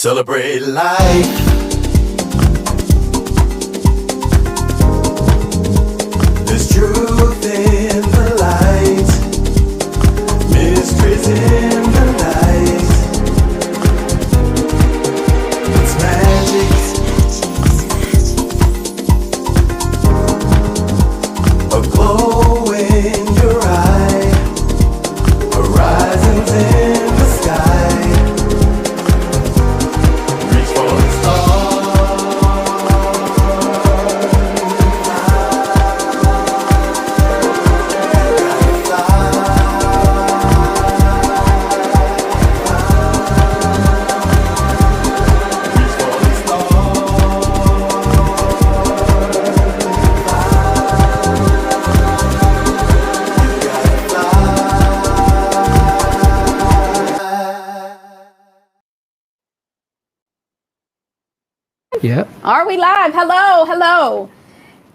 Celebrate life. There's truth in the light, mysteries in the night. It's magic. A glow in your eye, horizons in the sky. Reach for the Yep. Are we live? Hello,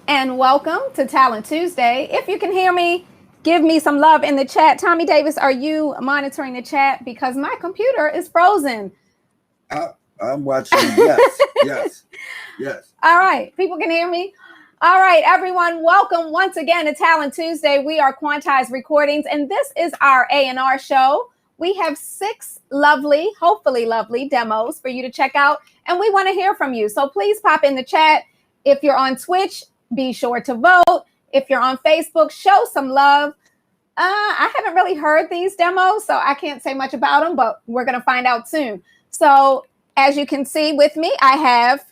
and welcome to Talent Tuesday. If you can hear me, give me some love in the chat. Tommy Davis, are you monitoring the chat? Because my computer is frozen. I'm watching. Yes. All right, people can hear me. All right, everyone, welcome once again to Talent Tuesday. We are Quantized Recordings, and this is our A&R show. We have 6 lovely, hopefully lovely demos for you to check out, and we want to hear from you. So please pop in the chat. If you're on Twitch, be sure to vote. If you're on Facebook, show some love. I haven't really heard these demos, so I can't say much about them, but we're going to find out soon. So as you can see with me, I have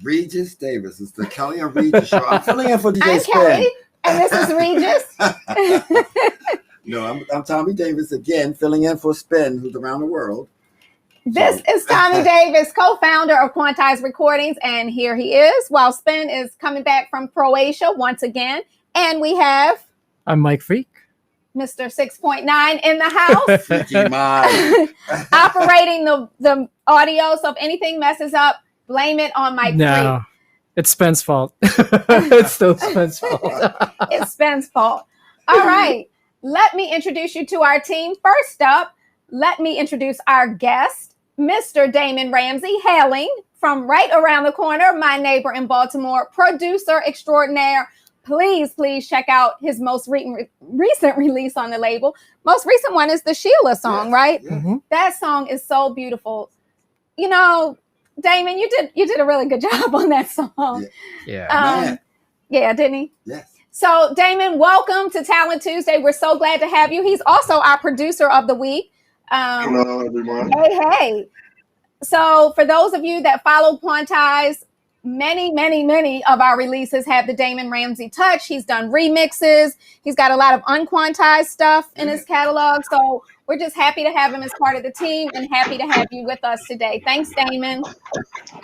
Regis Davis. It's the Kelly and Regis show. I'm filling in for DJ I'm Spin. Kelly, and this is Regis. No, I'm Tommy Davis again, filling in for Spin, who's around the world. This is Tommy Davis, co-founder of Quantized Recordings, and here he is, while Spin is coming back from Croatia once again. And we have I'm Mike Freak. Mr. 6.9 in the house, Freaky mind. operating the audio. So if anything messes up, blame it on Mike No, Freak. it's Spen's fault. It's still Spen's fault. It's Spen's fault. All right, let me introduce you to our team. First up, let me introduce our guest, Mr. Damon Ramsey, hailing from right around the corner, my neighbor in Baltimore, producer extraordinaire. Please check out his most recent release on the label. Most recent one is the Sheila song, right? Yeah. Mm-hmm. That song is so beautiful. You know, Damon, you did a really good job on that song. Yeah. Man. Yeah, didn't he? Yes. So, Damon, welcome to Talent Tuesday. We're so glad to have you. He's also our producer of the week. Hello, everyone. Hey. So, for those of you that follow Quantize, many of our releases have the Damon Ramsey touch. He's done remixes. He's got a lot of unquantized stuff in his catalog. So, we're just happy to have him as part of the team and happy to have you with us today. Thanks, Damon.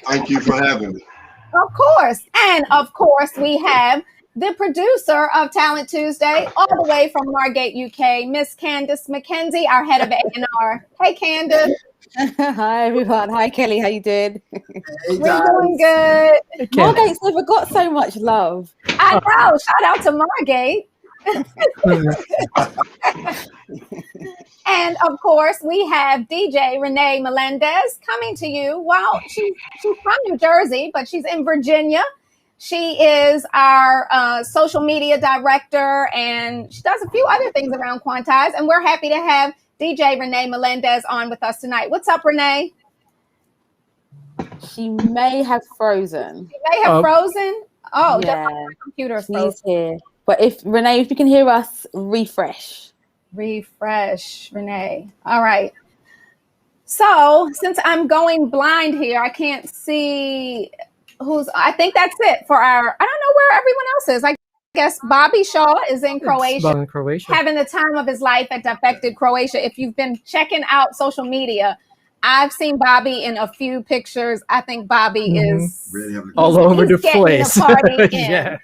Thank you for having me. Of course. And of course, we have the producer of Talent Tuesday, all the way from Margate, UK, Miss Candice McKenzie, our head of A&R. Hey, Candice. Hi, everyone. Hi, Kelly. How you doing? Hey, We're guys. doing good. Margate's never got so much love. I know. Shout out to Margate. And of course, we have DJ Renee Melendez coming to you. Well, she's from New Jersey, but she's in Virginia. She is our social media director, and she does a few other things around Quantize. And we're happy to have DJ Renee Melendez on with us tonight. What's up, Renee? She may have frozen. You may have frozen. Oh, Yeah. that's my computer's She's frozen. here. But if you can hear us, refresh. Refresh, Renee. All right. So since I'm going blind here, I can't see I think that's it for I don't know where everyone else is. I guess Bobby Shaw is in Croatia, having the time of his life at Defected Croatia. If you've been checking out social media, I've seen Bobby in a few pictures. I think Bobby is Really all over the getting place. the party in. Yeah.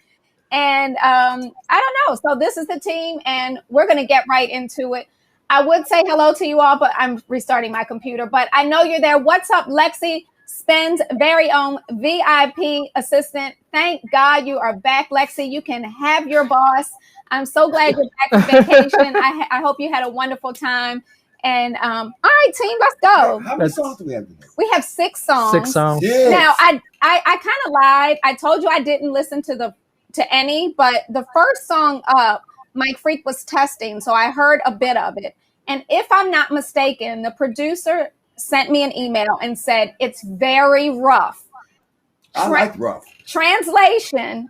And I don't know. So this is the team, and we're going to get right into it. I would say hello to you all, but I'm restarting my computer. But I know you're there. What's up, Lexi? Spin's very own VIP assistant. Thank God you are back, Lexi. You can have your boss. I'm so glad you're back from vacation. I hope you had a wonderful time. And all right, team, let's go. How many songs do we have today? We have 6 songs. 6 songs. Yes. Now, I kind of lied. I told you I didn't listen to any, but the first song up, Mike Freak was testing, so I heard a bit of it. And if I'm not mistaken, the producer sent me an email and said it's very rough. I like rough. Translation.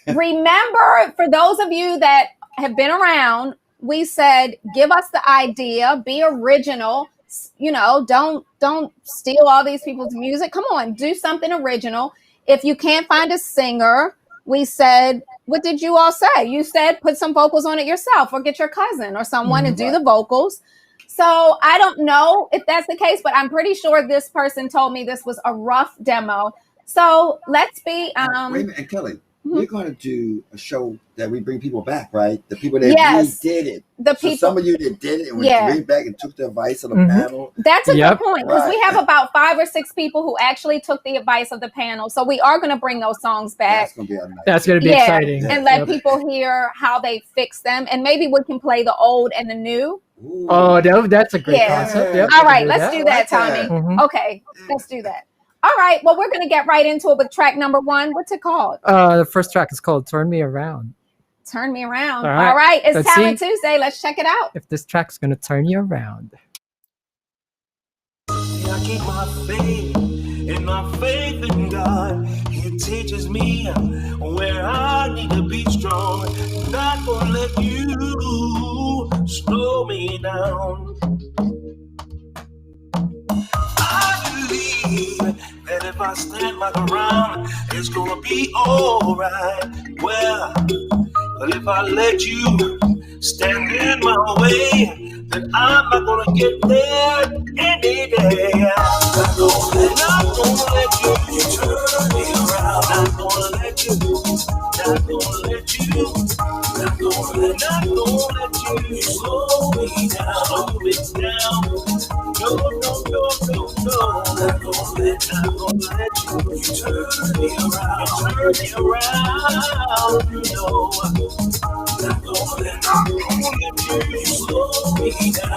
Remember, for those of you that have been around, we said, give us the idea, be original. You know, don't steal all these people's music. Come on, do something original. If you can't find a singer, we said, what did you all say? You said put some vocals on it yourself, or get your cousin or someone to do the vocals. So I don't know if that's the case, but I'm pretty sure this person told me this was a rough demo. So let's be Wait a minute, and Kelly, Mhm. we're going to do a show that we bring people back, right? The people that Yes. really did it. the So people. some of you that did it and went Yeah. way back and took the advice of the Mhm. panel. That's a Yep. good point, because we Right. have about 5 or 6 people who actually took the advice of the panel. So we are going to bring those songs back That's going to be a nice. That's going to be Yeah. exciting. and let Yep. people hear how they fix them. And maybe we can play the old and the new. Ooh. Oh, that's a great Yeah. concept. Yep, All we right, can let's do that, I like that. Tommy. Mhm. Okay, let's do that. All right, well, we're going to get right into it with track number 1. What's it called? The first track is called "Turn Me Around." Turn Me Around. All right. All right, it's Let's Talent see. Tuesday. Let's check it out. If this track's gonna turn you around. I keep my faith and my faith in God. He teaches me where I need to be strong. Not gonna let you slow me down. I believe that if I stand my ground, it's gonna be alright. Well, but if I let you stand in my way, then I'm not gonna get there any day. Not gonna let you turn me around. Not gonna let you slow me down. No. Not gonna let you turn me around. You know. Not gonna let you slow me down.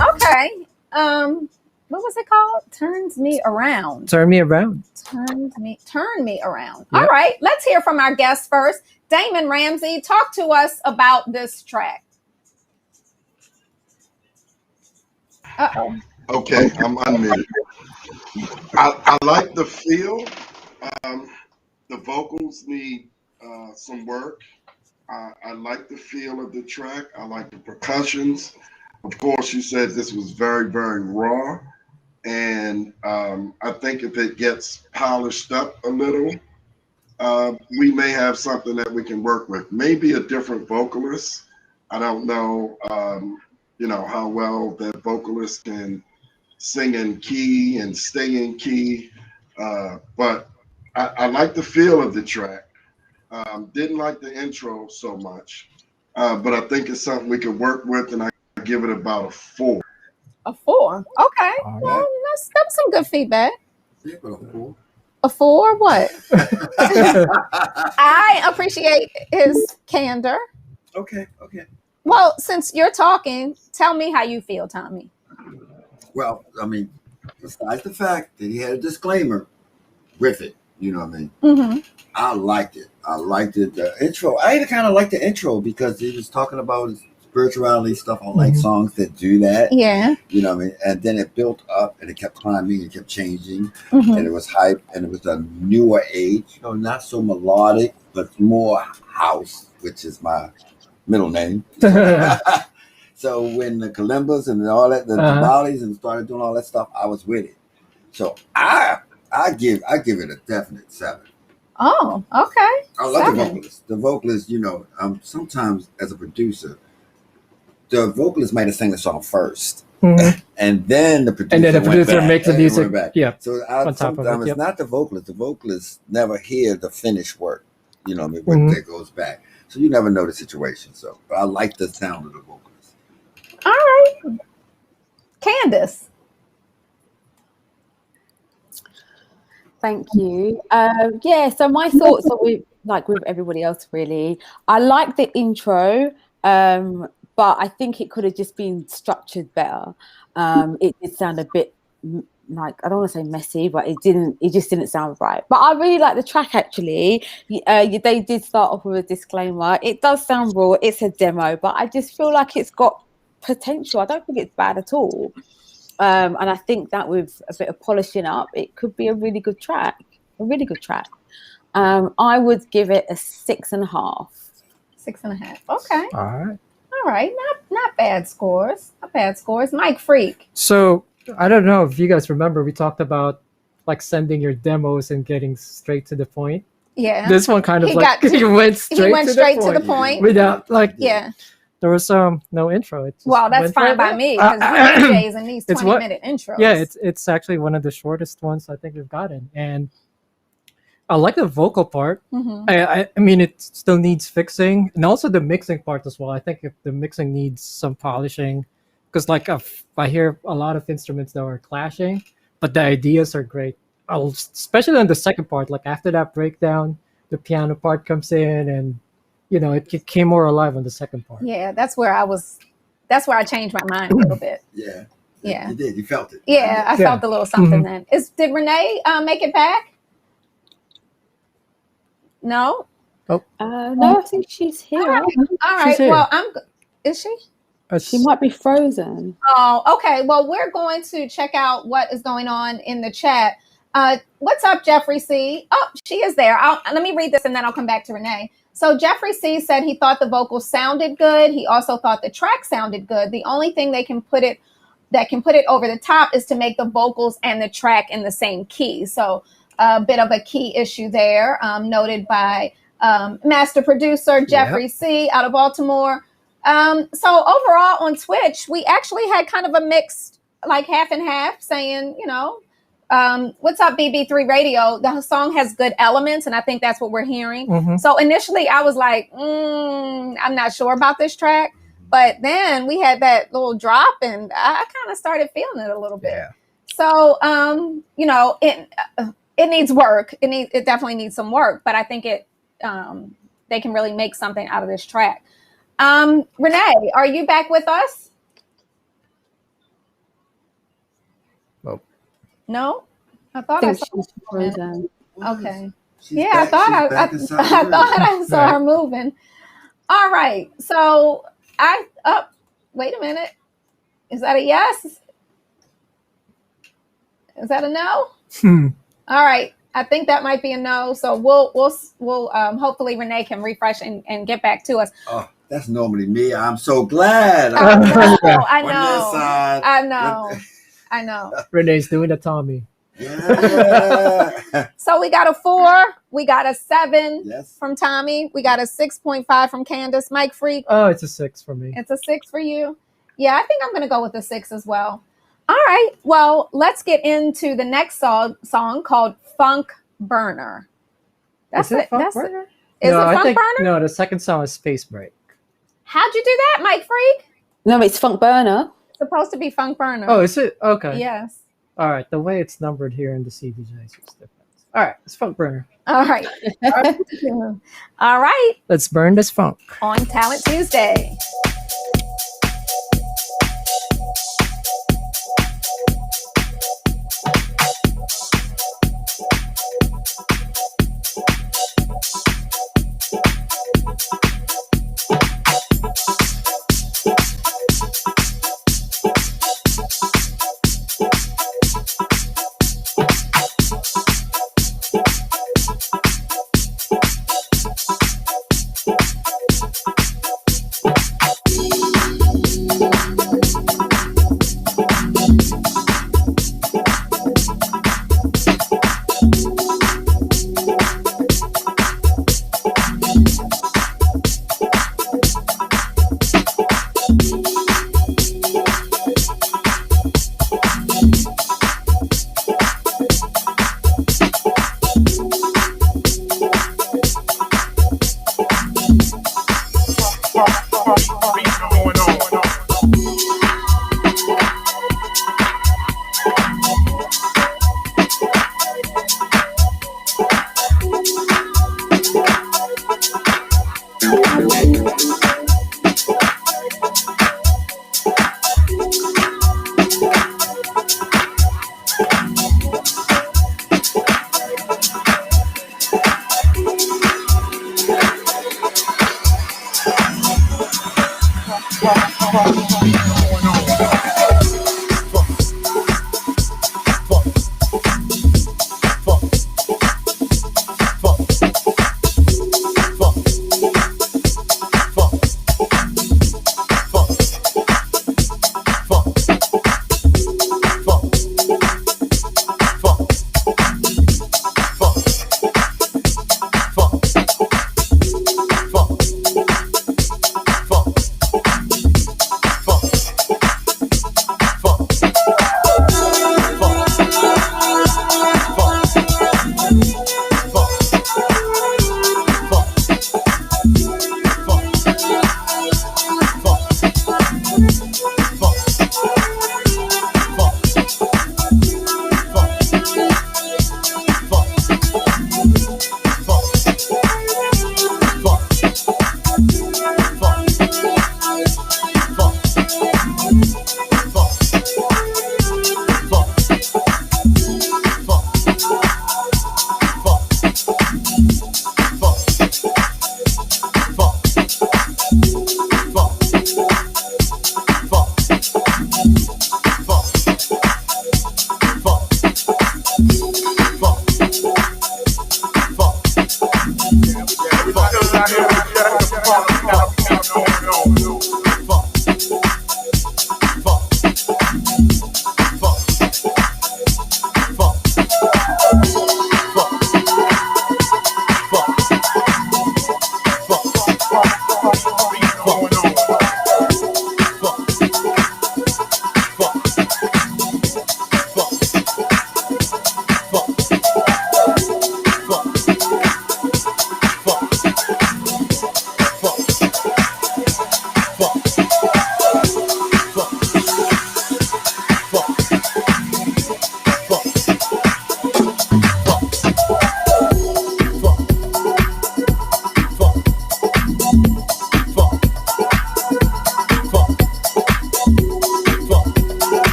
Okay. What was it called? Turns Me Around. Turn me around. Turn me around. Yep. All right, let's hear from our guest first. Damon Ramsey, talk to us about this track. Uh-oh. Okay, I'm unmuted. I like the feel. The vocals need some work. I like the feel of the track. I like the percussions. Of course, you said this was very, very raw. And I think if it gets polished up a little, we may have something that we can work with. Maybe a different vocalist. I don't know, how well that vocalist can sing in key and stay in key. But I like the feel of the track. Didn't like the intro so much, but I think it's something we could work with, and I give it about a 4. A 4. Okay. All Well, that was some good feedback. Yeah, but a 4. A 4? What? I appreciate his candor. Okay. Well, since you're talking, tell me how you feel, Tommy. Well, I mean, besides the fact that he had a disclaimer with it, you know what I mean? Mm-hmm. I liked it. I liked it. The intro. I even kind of liked the intro because he was talking about spirituality stuff. I like Mhm. songs that do that. Yeah. You know what I mean? And then it built up and it kept climbing and kept changing. Mm-hmm. And it was hype and it was a newer age, you know, not so melodic, but more house, which is my middle name. So when the Kalimbas and all that, the Tamales and started doing all that stuff, I was with it. So I give it a definite 7. Oh, okay. I love the 7. vocalist. The vocalist, you know, sometimes as a producer, the vocalist might have sang the song first, Mhm. and then the producer And then the went producer back, makes the and music. went back. Yeah. So On top of it, sometimes yep. it's not the vocalist. The vocalist never hear the finished work. You know what I mean? When Mhm. that goes back, so you never know the situation. So, but I like the sound of the vocalist. All right. Candace. Thank you. Yeah, so my thoughts are with everybody else really. I like the intro, but I think it could have just been structured better. It did sound a bit like, I don't want to say messy, but it just didn't sound right. But I really like the track actually. They did start off with a disclaimer. It does sound raw, it's a demo, but I just feel like it's got potential. I don't think it's bad at all. And I think that with a bit of polishing up, it could be a really good track. I would give it a 6.5. 6.5. Okay. All right. All right. Not bad scores. Not bad scores. Mike Freak. So I don't know if you guys remember, we talked about like sending your demos and getting straight to the point. Yeah. This one kind of He like got- he went straight, he went to, straight the to the point. without like Yeah. there was no intro. It just Well, that's went fine right by there. me because DJs in these It's 20-minute intros. Yeah, it's actually one of the shortest ones I think we've gotten, and I like the vocal part. Mhm. I mean, it still needs fixing, and also the mixing part as well. I think if the mixing needs some polishing, because like I hear a lot of instruments that are clashing, but the ideas are great. Especially on the second part, like after that breakdown, the piano part comes in, and you know it came more alive on the second part. Yeah, that's where I changed my mind a little bit. Yeah. Yeah. You did. You felt it. Yeah, I Yeah. felt a little something Mhm. then. Did Renee make it back? No? No, I think she's here. All right. She's here. Well, is she? She might be frozen. Oh, okay. Well, we're going to check out what is going on in the chat. What's up, Jeffrey C? Oh, she is there. Let me read this and then I'll come back to Renee. So Jeffrey C said he thought the vocals sounded good. He also thought the track sounded good. The only thing that can put it over the top is to make the vocals and the track in the same key. So a bit of a key issue there, noted by master producer Jeffrey C out of Baltimore. So overall on Twitch, we actually had kind of a mixed, like half and half, saying, you know, what's up, BB3 Radio? The song has good elements, and I think that's what we're hearing. Mhm. So initially I was like, I'm not sure about this track. But then we had that little drop, and I kind of started feeling it a little bit. Yeah. So, you know, it needs work. It definitely needs some work, but I think they can really make something out of this track. Renee, are you back with us? Nope. No? I thought I I think saw she's frozen. Okay. She's Yeah, back. I thought She's back inside the I room. thought I saw Right. her moving. All right. So wait a minute. Is that a yes? Is that a no? All right. I think that might be a no. So we'll hopefully Renee can refresh and get back to us. Oh, that's normally me. I'm so glad. I know. I On your know. side. I know. I know. Renee's doing the Tommy. Yeah. So we got a 4. We got a 7 Yes. from Tommy. We got a 6.5 from Candace. Mike Freak. Oh, it's a 6 for me. It's a 6 for you. Yeah, I think I'm going to go with a 6 as well. All right. Well, let's get into the next song called Funk Burner. Is it Funk Burner? Is No, it I Funk think Burner? no. The second song is Space Break. How'd you do that, Mike Freak? No, it's Funk Burner. It's supposed to be Funk Burner. Oh, is it? Okay. Yes. All right. The way it's numbered here in the CDJ is just different. All right. It's Funk Burner. All right. All right. Let's burn this funk. On Talent Tuesday.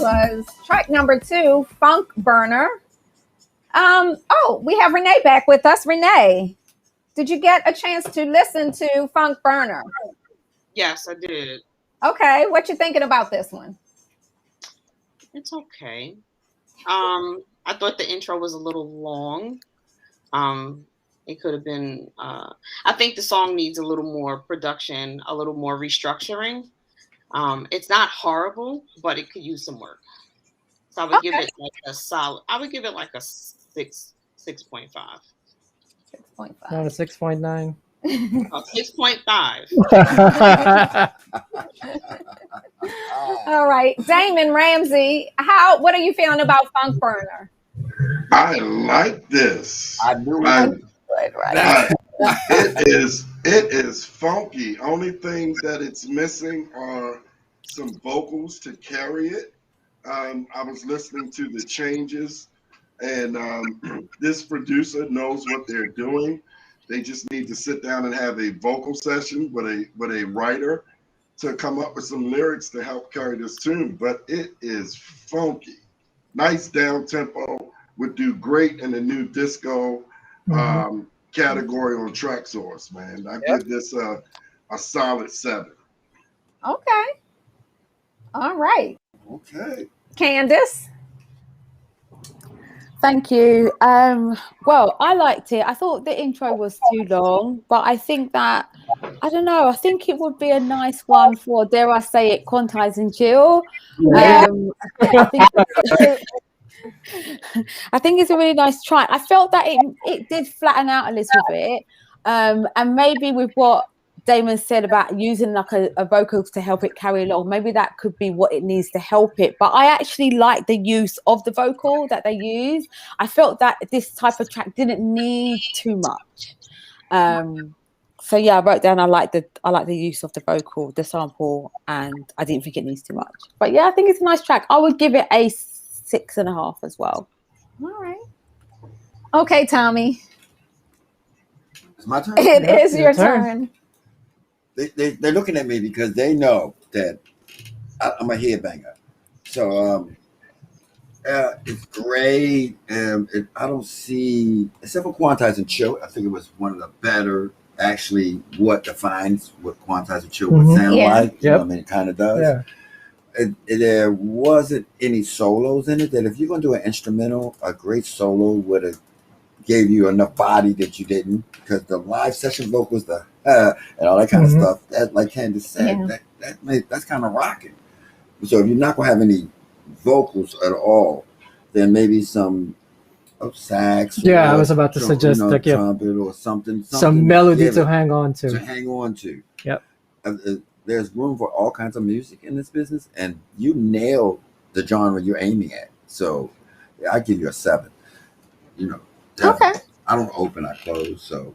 was track number 2, Funk Burner. Oh, we have Renee back with us. Renee, did you get a chance to listen to Funk Burner? Yes, I did. Okay, what you thinking about this one? It's okay. I thought the intro was a little long. It could have been. I think the song needs a little more production, a little more restructuring. It's not horrible, but it could use some work. So I would give it like a solid. I would give it like a 6.5. 6.5. Not a 6.9. 6.5. All right, Damon Ramsey, what are you feeling about Funk Burner? I like this. I knew I- it. Right. It is funky. Only thing that it's missing are some vocals to carry it. I was listening to the changes, and this producer knows what they're doing. They just need to sit down and have a vocal session with a writer to come up with some lyrics to help carry this tune. But it is funky, nice down tempo. Would do great in the new disco category on Traxsource, man. I give this a solid 7. Okay. All right. Okay. Candace? Thank you. Well, I liked it. I thought the intro was too long, but I think that, I don't know, I think it would be a nice one for, dare I say it, Quantize and Chill. Yeah. I think it's a really nice track. I felt that it did flatten out a little bit. And maybe with what Damon said about using like a vocal to help it carry along, maybe that could be what it needs to help it. But I actually like the use of the vocal that they use. I felt that this type of track didn't need too much. So yeah, I wrote down I like the use of the vocal, the sample, and I didn't think it needs too much. But yeah, I think it's a nice track. I would give it a 6.5 as well. All right. Okay, Tommy. It's my turn. It is your your turn. turn. They're looking at me because they know that I'm a headbanger. So it's great. I don't see, except for Quantize and Chill, I think it was one of the better, actually, what defines what Quantize and Chill would sound Yeah. like. You know what I mean? It kind of does. Yeah. There wasn't any solos in it. That if you're going to do an instrumental, a great solo would have gave you enough body that you didn't, because the live session vocals, the and all that kind of stuff, that, like Candace said, that's kind of rocking. So if you're not going to have any vocals at all, then maybe some sax. Yeah, or I was about to suggest that, yeah. trumpet or something. Some melody give to it- hang on to to. hang on to. Yep. There's room for all kinds of music in this business, and you nail the genre you're aiming at. So yeah, I give you a 7. You know, Okay. I don't open, I close. So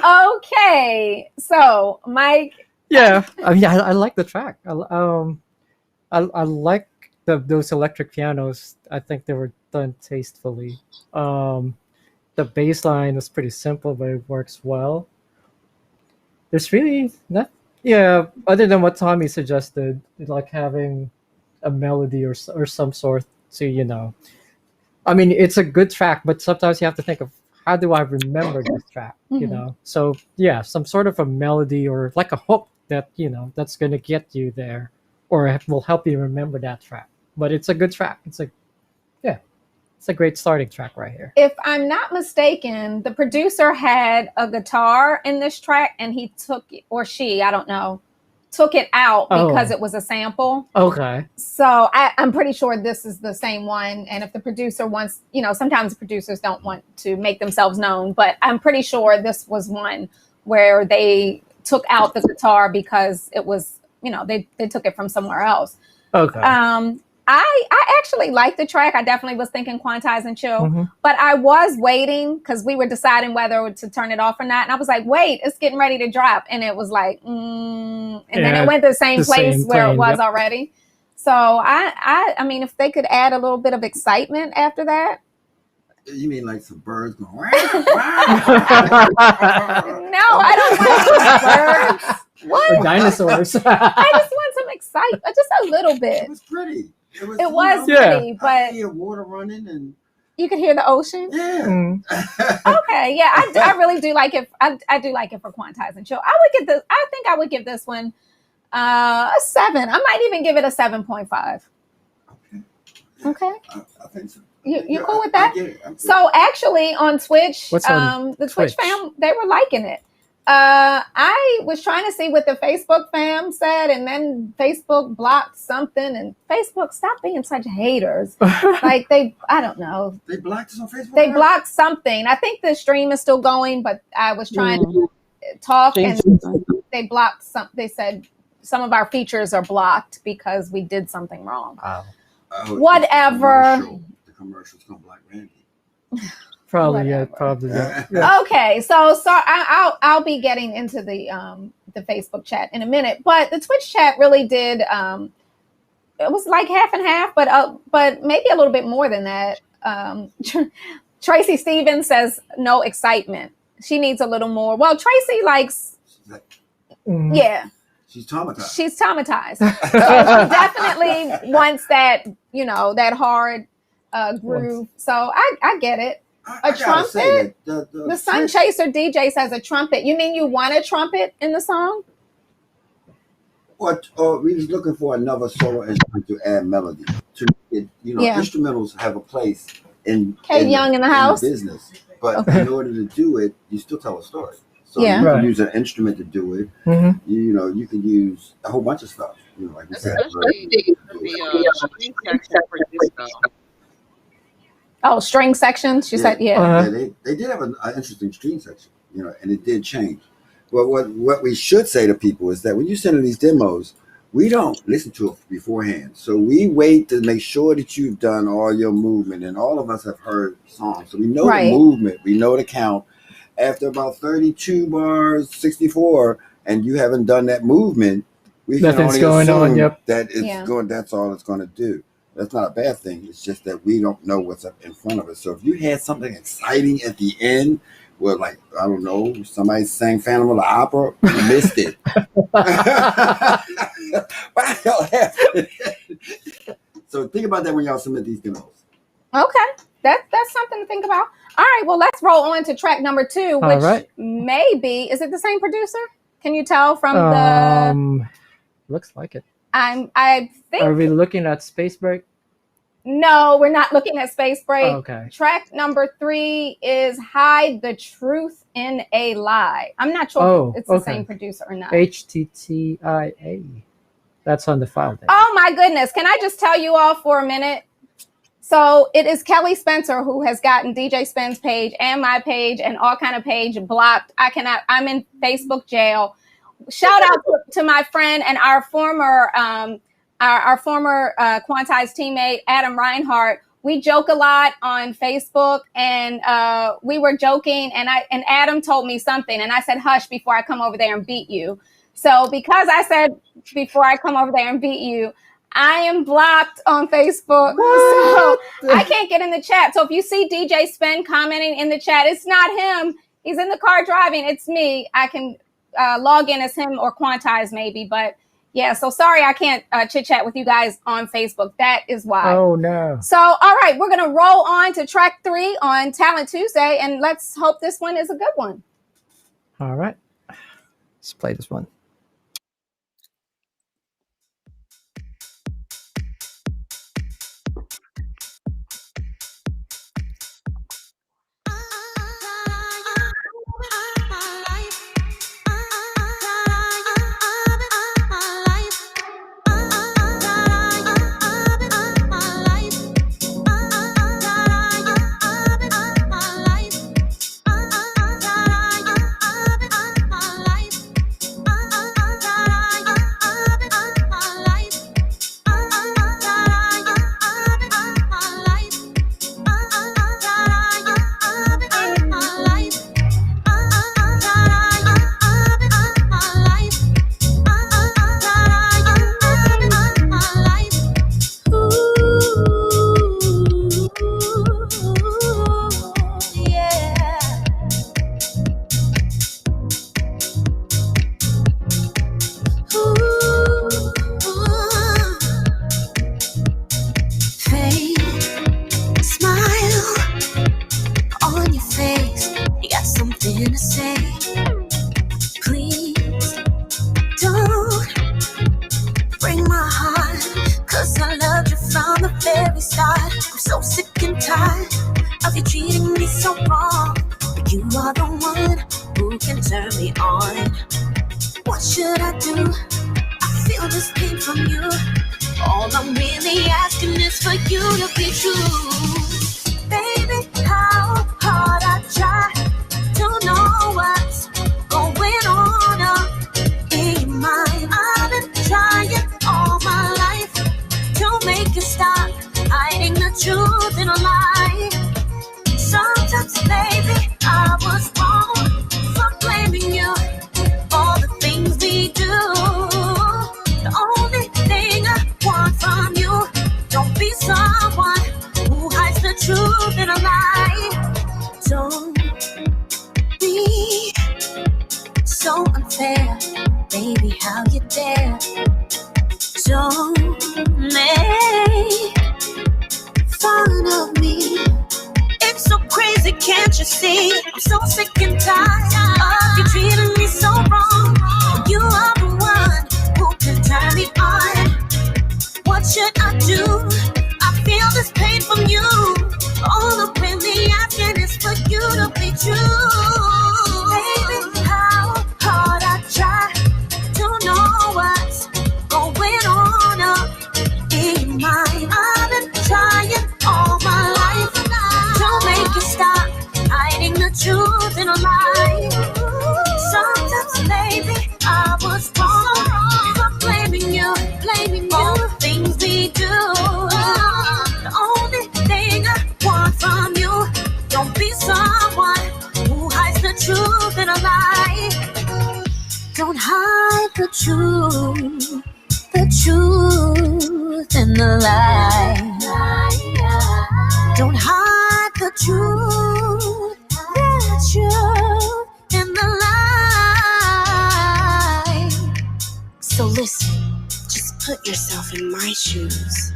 Okay. So, Mike. Yeah, I mean, I like the track. I like those electric pianos. I think they were done tastefully. The bass line is pretty simple, but it works well. There's really not, other than what Tommy suggested, like having a melody or some sort to, I mean, it's a good track, but sometimes you have to think of, how do I remember this track, So yeah, some sort of a melody or like a hook that, that's going to get you there or will help you remember that track. But it's a good track. It's a great starting track right here. If I'm not mistaken, the producer had a guitar in this track and he took it, or she, I don't know, took it out because it was a sample. Okay. So I'm pretty sure this is the same one. And if the producer wants, sometimes producers don't want to make themselves known, but I'm pretty sure this was one where they took out the guitar because it was, they took it from somewhere else. Okay. I actually like the track. I definitely was thinking Quantize and Chill, Mm-hmm. but I was waiting because we were deciding whether to turn it off or not. And I was like, wait, it's getting ready to drop. And it was like, and then it went to the same place where it was already. So I mean, if they could add a little bit of excitement after that, You mean like some birds going? No, I don't want birds. Or What? dinosaurs. I just want some excitement, just a little bit. It was pretty. It was Yeah. pretty, I but hear water running and you could hear the ocean. yeah. Mm. Okay, yeah, I really do like it. I do like it for Quantize and Chill. I think I would give this one a 7. I might even give it a 7.5. Okay, I think so. you cool with that? I get it. I'm good. So actually on Twitch, What's on the Twitch Twitch? fam, they were liking it. I was trying to see what the Facebook fam said, and then Facebook blocked something. And Facebook, stop being such haters. Like I don't know. They blocked us on Facebook. They blocked something. I think the stream is still going, but I was trying to talk, and they blocked some. They said some of our features are blocked because we did something wrong. Wow. Oh, Whatever. The commercial's gonna block Randy. Probably, yeah, Whatever. probably. Yeah. Okay, so I'll be getting into the Facebook chat in a minute, but the Twitch chat really did. It was like half and half, but maybe a little bit more than that. Tracy Stevens says no excitement. She needs a little more. Well, Tracy likes, Mm. yeah, She's traumatized. she's traumatized. So she definitely wants that, that hard groove. So I get it. I A gotta say trumpet? that The Sun Chaser DJ says a trumpet. You mean you want a trumpet in the song? Or we was looking for another solo instrument to add melody. To it, Yeah. instrumentals have a place in Kate Young in the house? business, but Okay. in order to do it, you still tell a story. So Yeah. you Right. can use an instrument to do it. Mhm. You can use a whole bunch of stuff. Like we said. Especially the string section for disco. Oh, string section. She said, yeah. Uh-huh. Yeah, they did have an interesting string section, and it did change. Well, what we should say to people is that when you send in these demos, we don't listen to it beforehand. So we wait to make sure that you've done all your movement, and all of us have heard songs. So we know Right. the movement, we know the count. After about 32 bars, 64, and you haven't done that movement, we can Nothing's only going on, assume yep. that it's Yeah. that's all it's going to do. That's not a bad thing. It's just that we don't know what's up in front of us. So if you had something exciting at the end, where I don't know, somebody sang Phantom of the Opera, you missed it. What the hell happened? So think about that when y'all submit these demos. Okay. That's something to think about. All right. Well, let's roll on to track number 2, All which right. maybe, is it the same producer? Can you tell from the, Looks like it. I think, Are we looking at Space Break? no, we're not looking at Space Break. Okay. Track number 3 is Hide the Truth in a Lie. I'm not sure Oh, if it's the okay. same producer or not. HTTIA. That's on the file there. Oh my goodness. Can I just tell you all for a minute? So it is Kelly Spencer who has gotten DJ Spen's page and my page and all kind of page blocked. I'm in Facebook jail. Shout out to my friend and our former Quantize teammate, Adam Reinhardt. We joke a lot on Facebook, and we were joking, and Adam told me something, and I said, hush, before I come over there and beat you. So because I said, before I come over there and beat you, I am blocked on Facebook. So I can't get in the chat. So if you see DJ Spen commenting in the chat, it's not him. He's in the car driving. It's me. I can log in as him or Quantize maybe, but yeah, so sorry I can't chit chat with you guys on Facebook. That is why. Oh, no. So, all right, we're going to roll on to track 3 on Talent Tuesday, and let's hope this one is a good one. All right. Let's play this one. very start. I'm so sick and tired of you treating me so wrong. But you are the one who can turn me on. What should I do? I feel this pain from you. All I'm really asking is for you to be true. Baby, how hard I try to know what's going on up in your mind. I've been trying all my life to make you stop hiding the truth in a lie. Sometimes, baby, I was wrong for blaming you for the things we do. The only thing I want from you, don't be someone who hides the truth in a lie. Don't be so unfair, baby, how you dare. Don't make fun of me. It's so crazy, can't you see? I'm so sick and tired of you treating me so wrong. You are the one who can turn me on. What should I do? I feel this pain from you. All I'm really asking is for you to be true. Baby, how hard I try to know what's going on up in your mind. I've been trying all my life to make you stop hiding the truth in a lie. Sometimes, baby, I was wrong for blaming you for the things we do. The only thing I want from you, don't be someone who hides the truth in a lie. Don't hide the truth in the lie. Don't hide the truth in the lie. So listen, just put yourself in my shoes,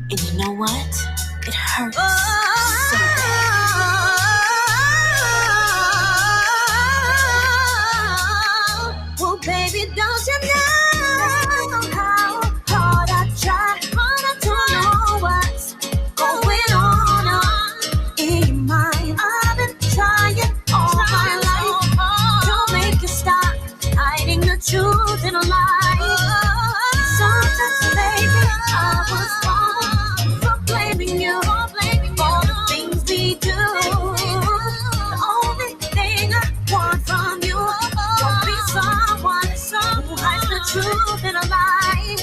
and you know what? It hurts so bad. Well, baby, don't you know how hard I try to know what's going on in your mind? I've been trying all my life to make you stop hiding the truth in a lie. Sometimes, baby, I was wrong for blaming you for the things we do. The only thing I want from you, don't be someone who hides the truth in a lie.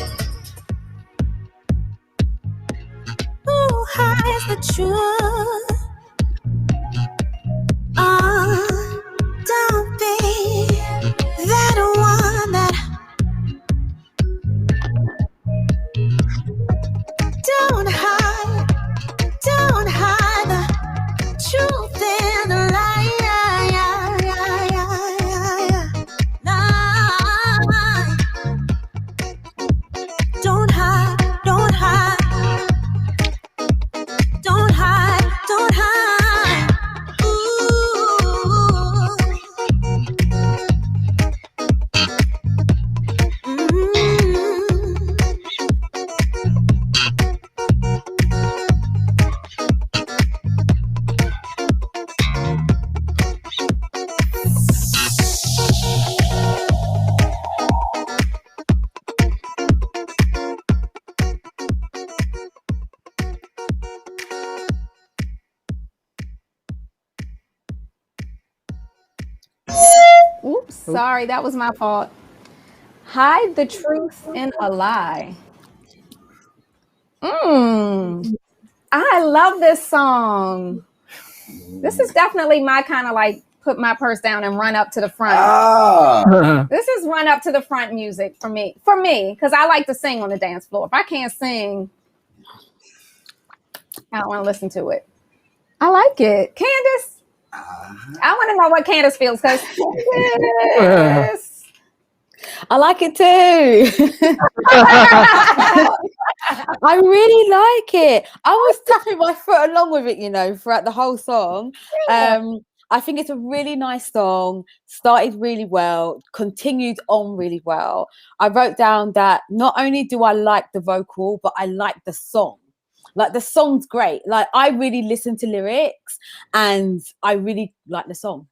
Who hides the truth? Don't be that one that don't hide the truth in the lie. Don't hide. Ooh. Oops, sorry, that was my fault. Hide the truth in a lie. I love this song. This is definitely my kind of like put my purse down and run up to the front. This is run up to the front music for me, because I like to sing on the dance floor. If I can't sing, I don't want to listen to it. I like it. Candace, I want to know what Candace feels, because I like it too. I really like it. I was tapping my foot along with it, throughout the whole song. I think it's a really nice song. Started really well, continued on really well. I wrote down that not only do I like the vocal, but I like the song. Like the song's great. Like I really listen to lyrics and I really like the song.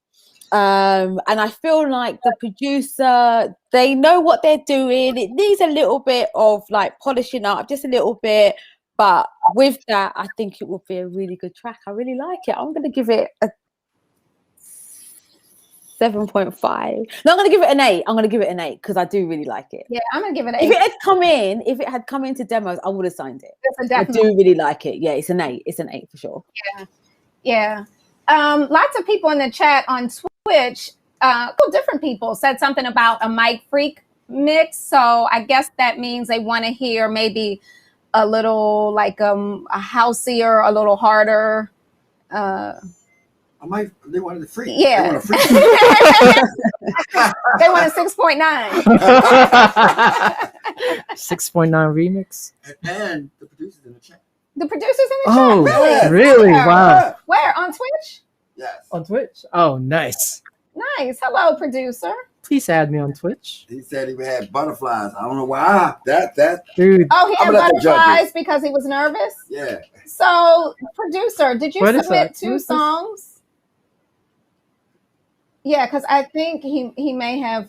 And I feel like the producer, they know what they're doing. It needs a little bit of like polishing up, just a little bit. But with that, I think it will be a really good track. I really like it. I'm going to give it a 7.5. No, I'm going to give it an 8. I'm going to give it an 8 because I do really like it. Yeah, I'm gonna give it an If 8. if it had come into demos, I would have signed it. It's a I definite. do really like it. Yeah, it's an 8. It's an 8 for sure. Yeah. Lots of people in the chat on Twitch, different people said something about a Mike Freak mix. So I guess that means they want to hear maybe a little like a houseier, a little harder. They wanted a freak. Yeah. They want a freak. They want a 6.9. 6.9 remix. And the producers in the chat. The producers in the Oh, chat. really? Where? Wow. Where? On Twitch? Yes. On Twitch? Oh, nice. Nice. Hello, producer. Please add me on Twitch. He said he had butterflies. I don't know why. That. Dude, Oh, he I'm had gonna let the judges. butterflies because he was nervous. Yeah. So, producer, did you What is submit that? 2 Who is this? songs? Yeah, because I think he may have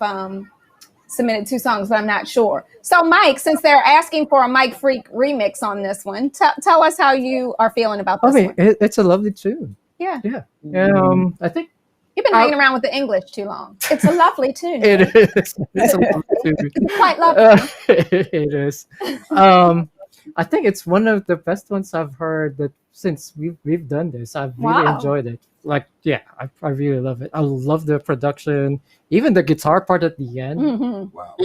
submitted 2 songs, but I'm not sure. So, Mike, since they're asking for a Mike Freak remix on this one, tell us how you are feeling about I this mean, one. it's a lovely tune. Yeah. I think You've been hanging around with the English too long. It's a lovely tune. it is. It's a lovely tune. Quite lovely. It is. I think it's one of the best ones I've heard that since we've done this. I've really Wow. enjoyed it. Like, yeah, I really love it. I love the production, even the guitar part at the end. Mhm. Wow.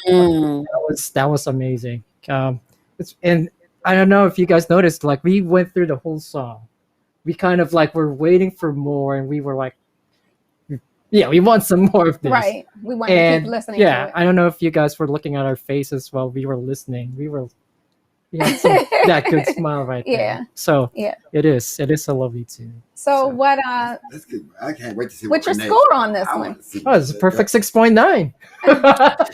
That was amazing. And I don't know if you guys noticed, like we went through the whole song. We kind of like were waiting for more, and we were like, yeah, we want some more of this. Right. We want to And keep listening yeah, to it. I don't know if you guys were looking at our faces while we were listening. We had that good smile right there. Yeah. So Yeah. it is a lovely tune. So what That's good. I can't wait to see what's your Renee- score on this I one? wanna see Oh, it's a what- perfect 6.9. That's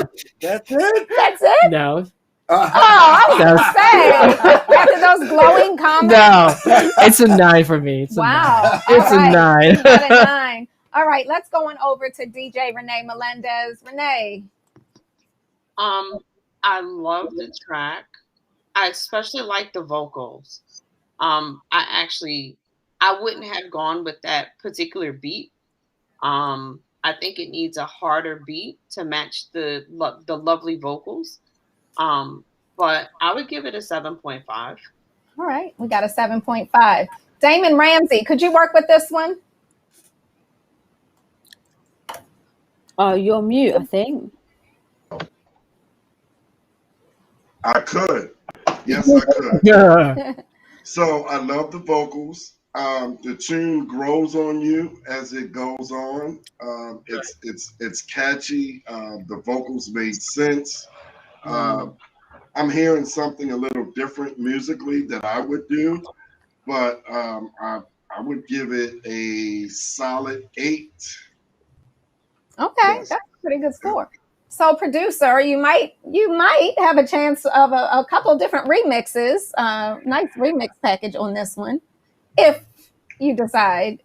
it. That's it? No. Oh, I was gonna That's- say after those glowing comments. No. It's a 9 for me. It's a 9. Wow. It's All a right. 9. You got a 9. All right, let's go on over to DJ Renee Melendez. Renee. I love the track. I especially like the vocals. I wouldn't have gone with that particular beat. I think it needs a harder beat to match the lovely vocals. But I would give it a 7.5. All right, we got a 7.5. Damon Ramsey, could you work with this one? Oh, you're mute, I think. I could. Yes, I could. Yeah. So I love the vocals. The tune grows on you as it goes on. It's catchy. The vocals made sense. I'm hearing something a little different musically that I would do, but I would give it a solid 8. Okay, Yes. that's a pretty good score. So, producer, you might have a chance of a couple of different remixes. Nice remix package on this one, if you decide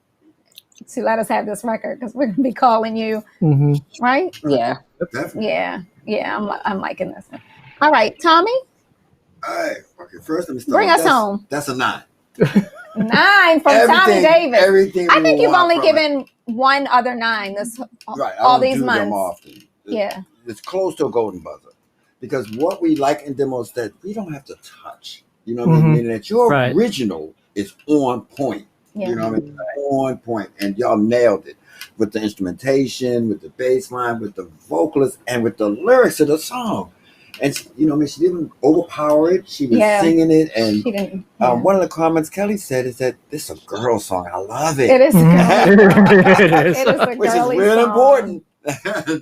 to let us have this record, because we're gonna be calling you, hmm right? Yeah. Definitely. Yeah, I'm liking this one. All right, Tommy, All right. Okay. First, let me start. Bring us That's- home. That's a 9. 9 from Tommy Davis. Everything. I we think you've want only from given one other 9 this Right. I all don't these do them months. often. Yeah. It's close to a golden buzzer, because what we like in demos that we don't have to touch. You know what I mean? Mhm. Meaning that your Right. original is on point. Yeah. You know what I mean? On point, and y'all nailed it with the instrumentation, with the bass line, with the vocalist, and with the lyrics of the song. And you know, I mean, she didn't overpower it. She was Yeah. singing it, and She didn't. one of the comments Kelly said is that this is a girl song. I love it. It is a Mhm. girly It is. It is a Which is girly real song. important.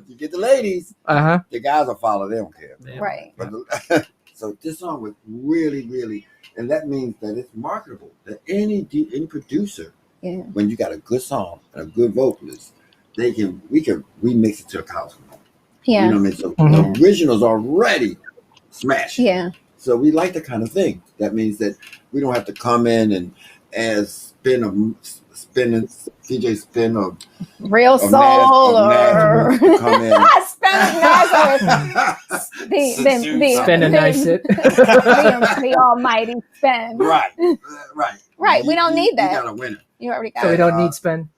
You get the ladies, Uh-huh. the guys will follow. They don't care. Right. But so this song was really, really, and that means that it's marketable. That any producer, Yeah. when you got a good song and a good vocalist, we can remix it to a house. You Yeah. know what I mean? So Mhm. the original's already smashed. Yeah. So we like that kind of thing. That means that we don't have to come in and DJ spin or Real Soul or come in. Spin the Spin a nice it. the almighty spin. Right. Right. We don't need that. You got a winner. You already got So we it. don't need spin.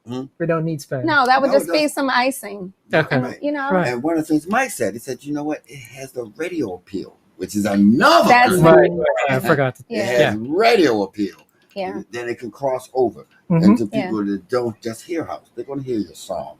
Hmm? We don't need spin. No, that would No, just be some icing. Okay. Right. You know. Right. And one of the things Mike said, he said, you know what? It has the radio appeal, which is another That's good Right. thing. I forgot. It has radio appeal. Yeah. Then it can cross over Mhm. into people that don't just hear house. They're going to hear your song.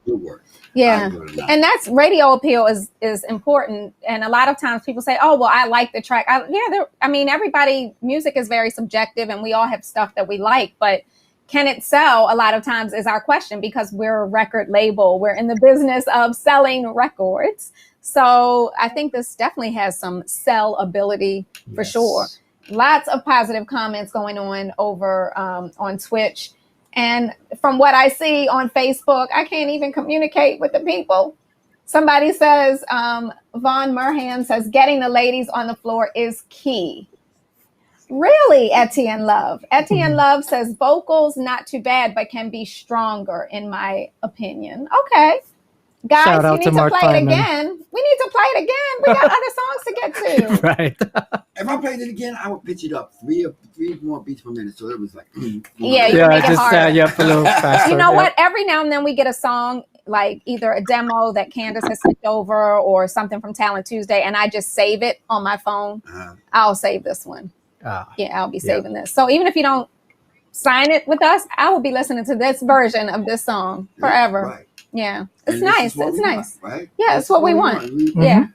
Good work. Yeah. I do it a lot. And that's radio appeal is important. And a lot of times people say, oh, well, I like the track. Everybody, music is very subjective and we all have stuff that we like, but can it sell? A lot of times is our question because we're a record label. We're in the business of selling records. So I think this definitely has some sell ability for Yes. sure. Lots of positive comments going on over on Twitch. And from what I see on Facebook, I can't even communicate with the people. Somebody says, Vaughn Merham says, getting the ladies on the floor is key. Really, Etienne Love. Etienne Love says, vocals not too bad, but can be stronger, in my opinion. Okay. Guys, Shout you out need to to Mark play Feynman. it again. We need to play it again. We got other songs to get to. Right. If I played it again, I would pitch it up three more beats per minute. So it was like, Yeah, you Yeah, make it just harder. up a little faster. You know yeah. what? Every now and then we get a song, like either a demo that Candace has sent over or something from Talent Tuesday, and I just save it on my phone. I'll save this one. Ah, Yeah, I'll be Yeah. saving this. So even if you don't sign it with us, I will be listening to this version of this song forever. Right. Yeah. It's And this nice. is what It's we nice. want, right? Yeah, it's what we want. Yeah.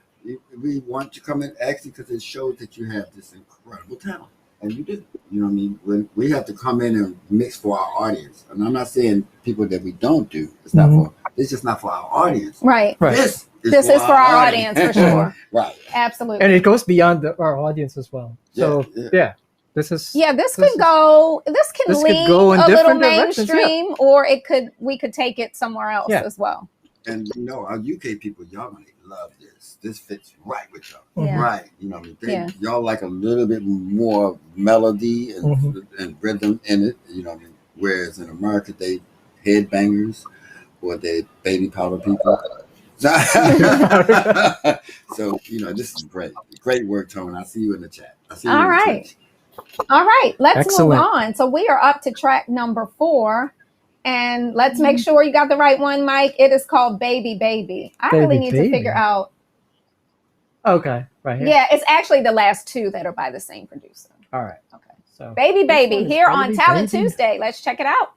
We want you to come in actually because it shows that you have this incredible talent. And you do. You know what I mean? When we have to come in and mix for our audience. And I'm not saying people that we don't do. It's not Mhm. for it's just not for our audience. Right. Right. This This is for our audience for sure. Right. Absolutely. And it goes beyond our audience as well. So Yeah, yeah, this is Yeah, this This can go. This can this could lead go in a little different directions, yeah. mainstream, or we could take it somewhere else Yeah. as well. And you know, our UK people, y'all gonna love this. This fits right with y'all. Yeah. Right. You know what I mean? Yeah. Y'all like a little bit more melody and rhythm in it, you know what I mean? Whereas in America they headbangers or they baby powder people. So, you know, this is great. Great work, Tone. I see you in the chat. I see you All in the right. chat. All right, let's Excellent. move on. So we are up to track number 4. And let's make sure you got the right one, Mike. It is called Baby Baby. I really Baby need Baby. to figure out. okay. Right here. Yeah, it's actually the last 2 that are by the same producer. All right. Okay. So Baby This Baby one is here on Baby Talent Baby. Tuesday. Let's check it out.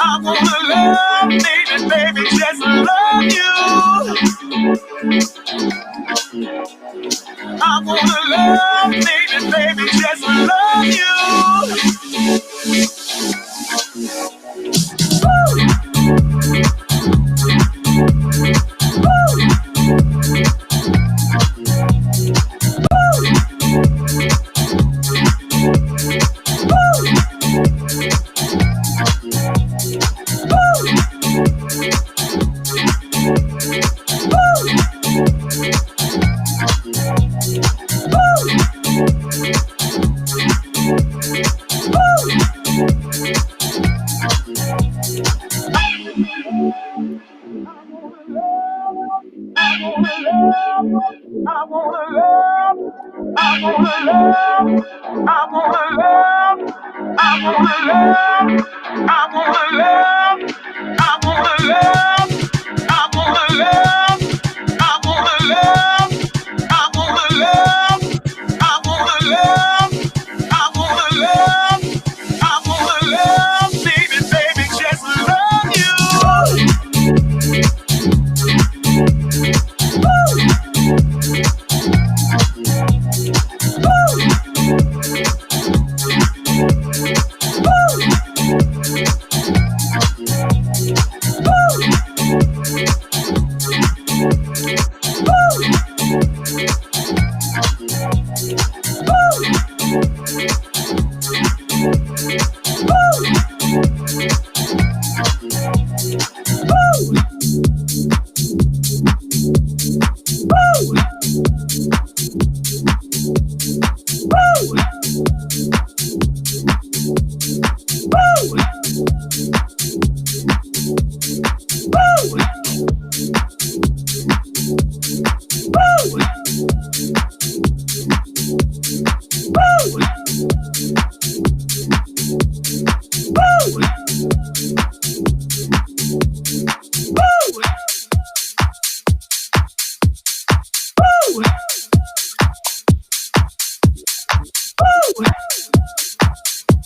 I wanna love, baby, baby, just love you. I wanna love, baby, baby, just love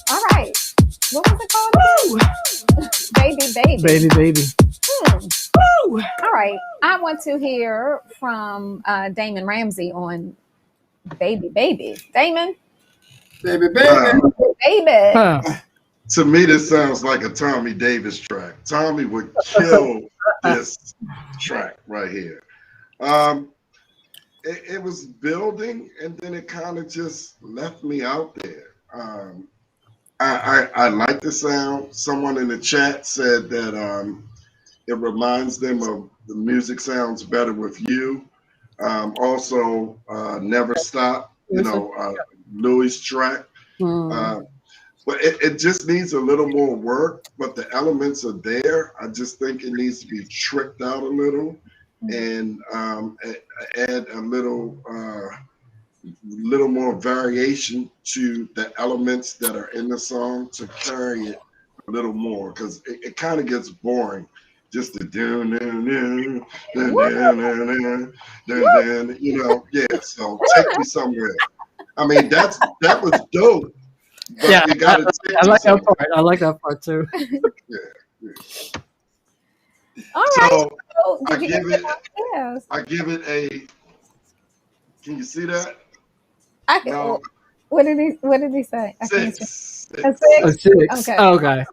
All right. What was it called? Baby, baby. Baby, baby. All right. I want to hear from Damon Ramsey on Baby, Baby. Damon, Baby, baby. baby. Huh. To me, this sounds like a Tommy Davis track. Tommy would kill this track right here. It was building, and then it kind of just left me out there. I like the sound. Someone in the chat said that it reminds them of the music sounds better with you. Also, Never Stop, Louis' track. But it just needs a little more work, but the elements are there. I just think it needs to be tricked out a little and add a little more variation to the elements that are in the song to carry it a little more, because it kind of gets boring. Just the yeah. So take me somewhere. I mean, that was dope. But Yeah, you gotta take I me like that somewhere. part. I like that part too. All right. So So, I did you give get it. yes. I give it a. Can you see that? I can, No. What did he say? I can't see. Six. A A 6? 6. Okay. Okay.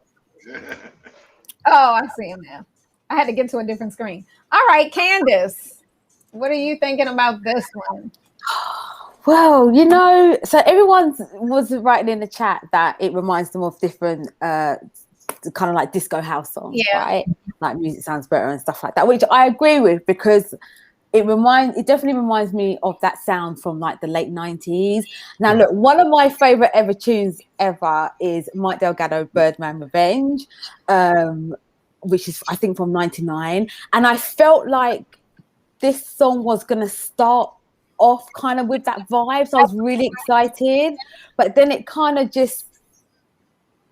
Oh, I see him now. I had to get to a different screen. All right, Candace, what are you thinking about this one? Well, so everyone was writing in the chat that it reminds them of different kind of like disco house songs, Yeah. right? Like music sounds better and stuff like that, which I agree with, because it definitely reminds me of that sound from like the late 90s. Now look, one of my favorite ever tunes ever is Mike Delgado, Birdman Revenge, which is I think from 99, and I felt like this song was gonna start off kind of with that vibe, so I was really excited, but then it kind of just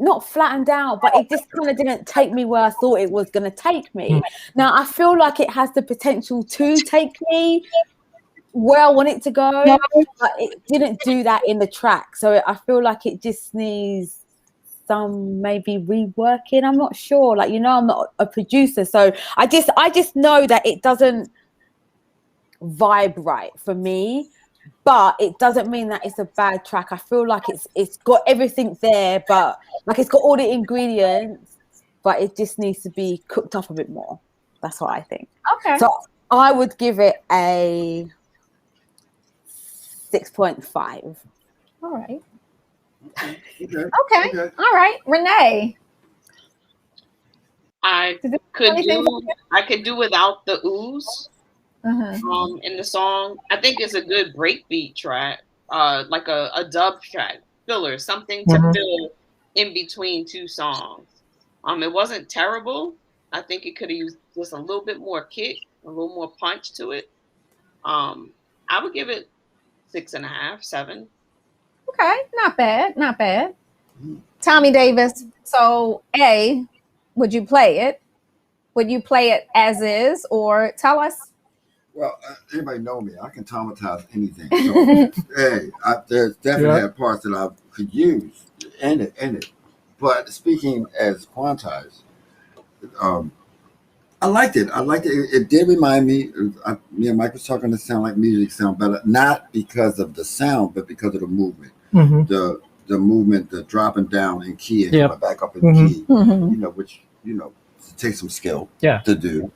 not flattened out, but it just kind of didn't take me where I thought it was going to take me. Now I feel like it has the potential to take me where I want it to go, but it didn't do that in the track, so I feel like it just needs some maybe reworking. I'm not sure, like, I'm not a producer, so I just know that it doesn't vibe right for me. But it doesn't mean that it's a bad track. I feel like it's got everything there, but like it's got all the ingredients, but it just needs to be cooked up a bit more. That's what I think. Okay. So I would give it a 6.5. All right. Okay. Okay. Okay. All right. Renee. I Did it could anything do I could do without the ooze Uh-huh. in the song. I think it's a good breakbeat track, like a dub track, filler, something to Mhm. fill in between two songs. It wasn't terrible. I think it could have used just a little bit more kick, a little more punch to it. I would give it 6.5, 7. Okay. Not bad. Not bad. Tommy Davis. So, A, would you play it? Would you play it as is, or tell us? Well, anybody know me? I can traumatize anything. So, hey, there's definitely Yeah. had parts that I could use in it. But speaking as quantized, I liked it. It did remind me. Me and Mike was talking. The sound like music sound better, not because of the sound, but because of the movement. Mhm. The movement, the dropping down in key and Yep. coming back up in Mhm. key. Mhm. Which it takes some skill Yeah. to do.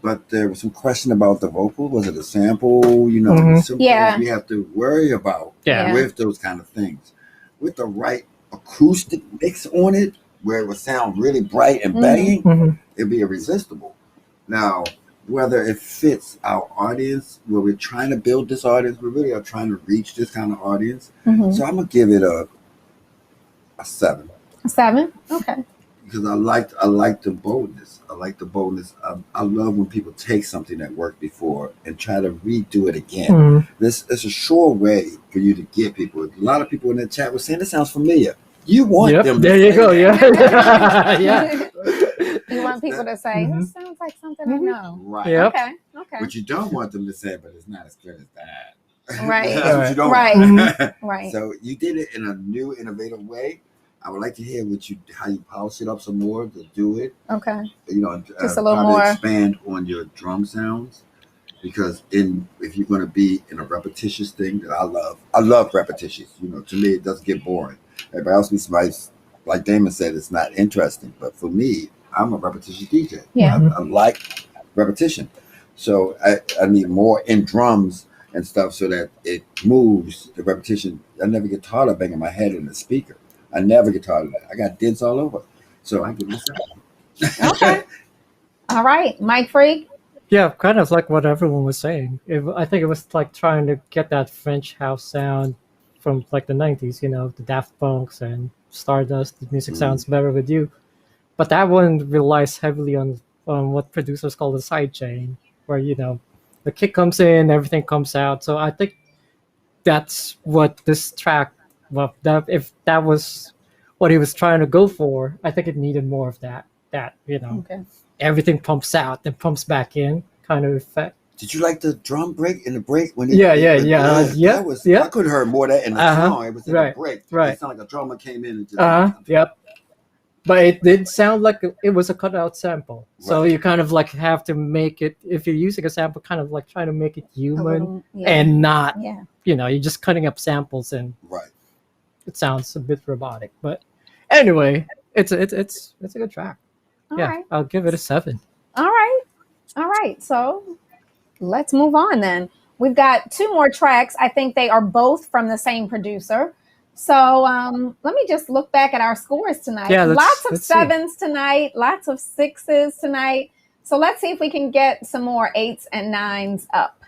But there was some question about the vocal. Was it a sample? Mhm. Some Yeah. things we have to worry about Yeah. with those kind of things. With the right acoustic mix on it, where it would sound really bright and Mhm. banging, Mhm. it'd be irresistible. Now, whether it fits our audience, where we're trying to build this audience, we really are trying to reach this kind of audience. Mhm. So I'm gonna give it a 7. 7. Okay. Because I like the boldness. I love when people take something that worked before and try to redo it again. Mhm. This is a sure way for you to get people. A lot of people in the chat were saying this sounds familiar. You want Yep. them to There you say go. that. Yeah. Yeah. You want people to say, Mhm. this sounds like something I know. Right. Yep. Okay. Okay. But you don't want them to say, but it's not as good as that. Right. That's what you don't Right. want. Right. So you did it in a new, innovative way. I would like to hear how you polish it up some more to do it. Okay. Just a little how more. to expand on your drum sounds, because if you're going to be in a repetitious thing that I love repetitious. To me it doesn't get boring. Everybody else be somebody, like Damon said, it's not interesting, but for me, I'm a repetitious DJ. Yeah. I like repetition, so I need more in drums and stuff so that it moves the repetition. I never get tired of banging my head in the speaker. I never get tired of that. I got dents all over, so I give myself. Okay. All right. Mike Freak. Yeah, kind of like what everyone was saying. I think it was like trying to get that French house sound from like the 90s, the Daft Punks and Stardust. The music sounds better with you. But that one relies heavily on what producers call the side chain, where, the kick comes in, everything comes out. So I think that's what this track, well, if that was what he was trying to go for, I think it needed more of that, Okay. everything pumps out and pumps back in kind of effect. Did you like the drum break in the break when Yeah. That was, Yeah. I could have heard more of that in the Uh-huh. song. It was in Right, the break. right. It sounded like a drummer came in and just Yep. But it did sound like it was a cutout sample. So Right. you kind of like have to make it, if you're using a sample, kind of like trying to make it A human little- yeah. and not, Yeah. you're just cutting up samples and right. it sounds a bit robotic. But anyway, it's a good track. All Yeah, right. I'll give it a 7. All right. All right. So let's move on then. We've got 2 more tracks. I think they are both from the same producer. So let me just look back at our scores tonight. Yeah, lots of let's see. 7s tonight, lots of 6s tonight. So let's see if we can get some more 8s and 9s up.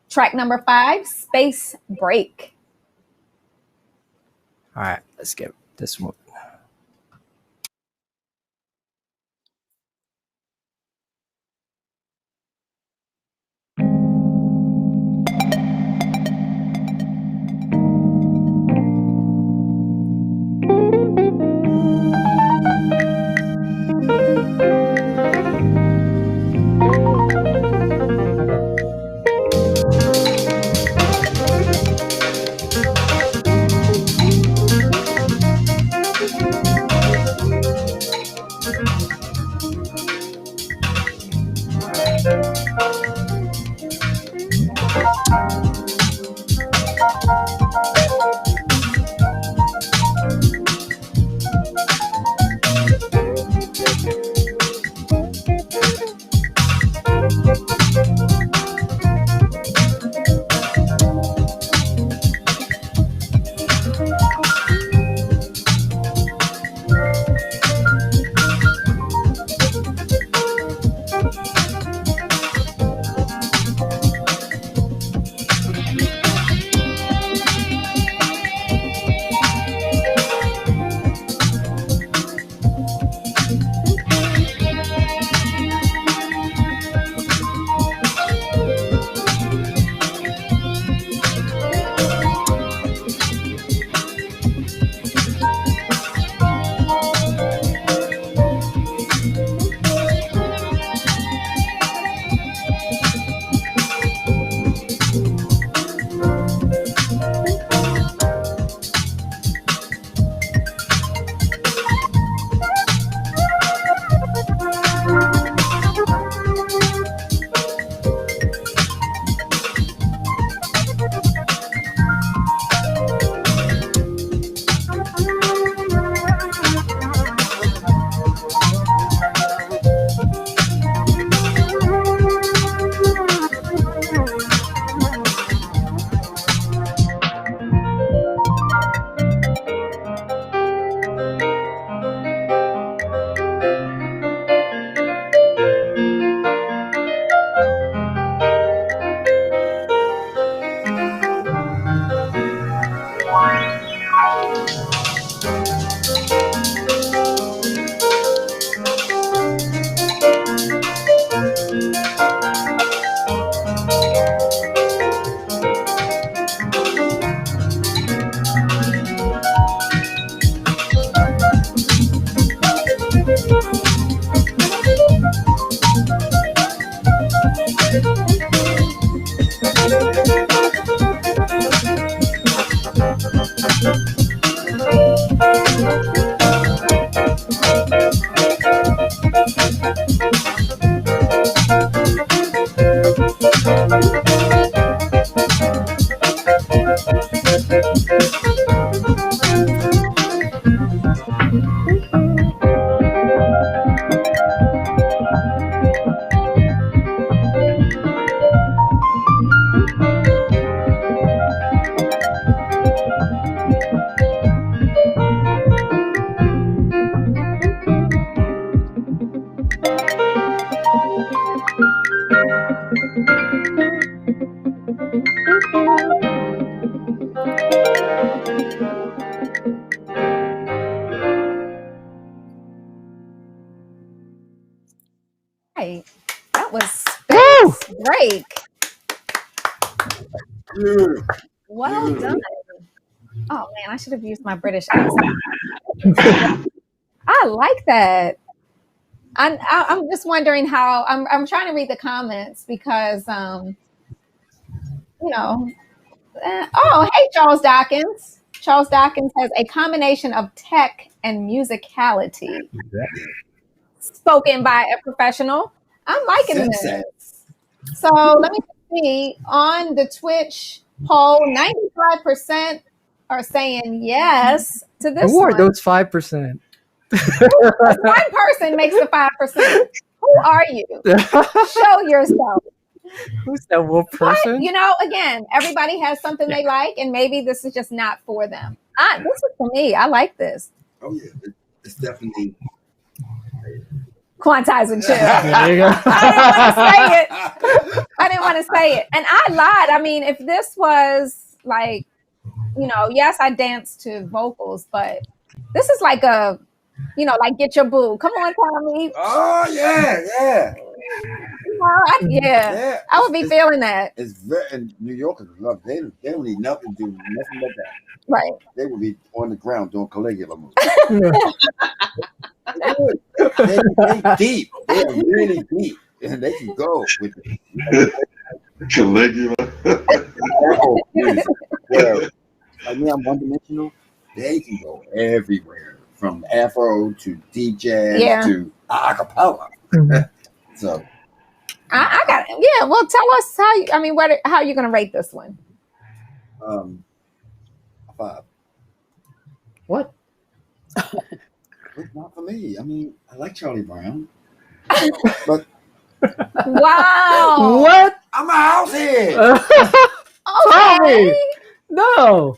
Track number 5, Space Break. All right, let's get this one. Right. That was Woo! Space Break. Beautiful. Well Beautiful. done. Oh man, I should have used my British accent. I like that. I'm just wondering how I'm trying to read the comments because you know. Oh, hey, Charles Dawkins. Charles Dawkins has a combination of tech and musicality, spoken by a professional. I'm liking Sensei. this. So let me see. On the Twitch poll, 95% are saying yes to this Who are one. those 5%? One person makes the 5%. Who are you? Show yourself. Who's that one But, person? you know, again, everybody has something they like, and maybe this is just not for them. This is for me. I like this. Oh yeah, it's definitely. Quantize and chill. There you go. I didn't want to say it. And I lied. I mean, if this was like, you know, yes, I dance to vocals, but this is like a, you know, like Get Your Boo. Come on, Tommy. Oh yeah. You know, yeah. I would be feeling that. It's very, and New Yorkers love. They don't need nothing to do nothing but that. Right. They would be on the ground doing Caligula moves. Yeah. They deep. They're really deep, and they can go with it. Caligula. Oh, please. Well, like me, I'm one dimensional. They can go everywhere, from Afro to deep jazz Yeah. to acapella. Mhm. So I got it. Yeah. Well, tell us how are you going to rate this one? 5. What? But not for me. I mean, I like Charlie Brown, but Wow. What? I'm a house head. Okay. No.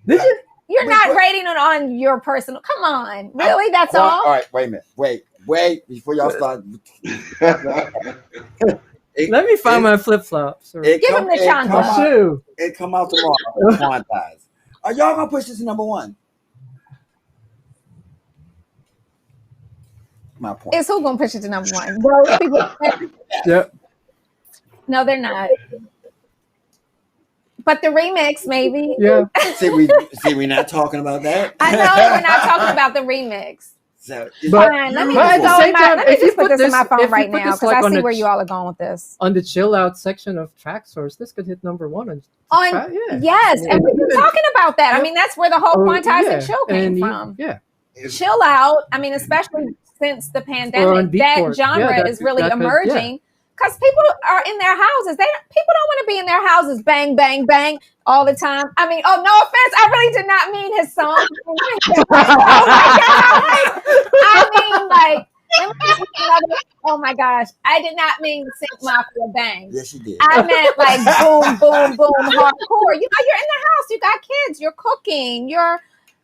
Did you? You're not rating it on your personal. Come on. Really? That's all? All right, wait a minute. Wait before y'all start. Let me find my flip flops. Give him the chancla. Shoe. It come out tomorrow. Quantize. Are y'all gonna push this to number 1? My point. Is who gonna push it to number 1? Those people. Yep. No, they're not. But the remix, maybe. Yeah. See, we're not talking about that. I know we're not talking about the remix. So, But- Fine, let me but just at the go same in my, time, let me if you just put put this in my this- phone if you right put now this, because like, I on see the where you all are going with this. On the chill out section of Track Source, this could hit number 1. On Yeah. yes, and we've been talking about that. I mean, that's where the whole Oh, Quantize yeah. and Chill came And you- from. Yeah. Chill out. I mean, especially since the Or pandemic, on that Beatport. genre Yeah, is really that could- emerging because people are in their houses. People don't want to be in their houses, bang, bang, bang, all the time. I mean, oh, no offense, I really did not mean his song. Oh my God. I mean, like, let me just another, oh my gosh, I did not mean Sync Mafia Bang. yes, you did. I meant like boom, boom, boom, hardcore. You know, you're in the house, you got kids, you're cooking, you're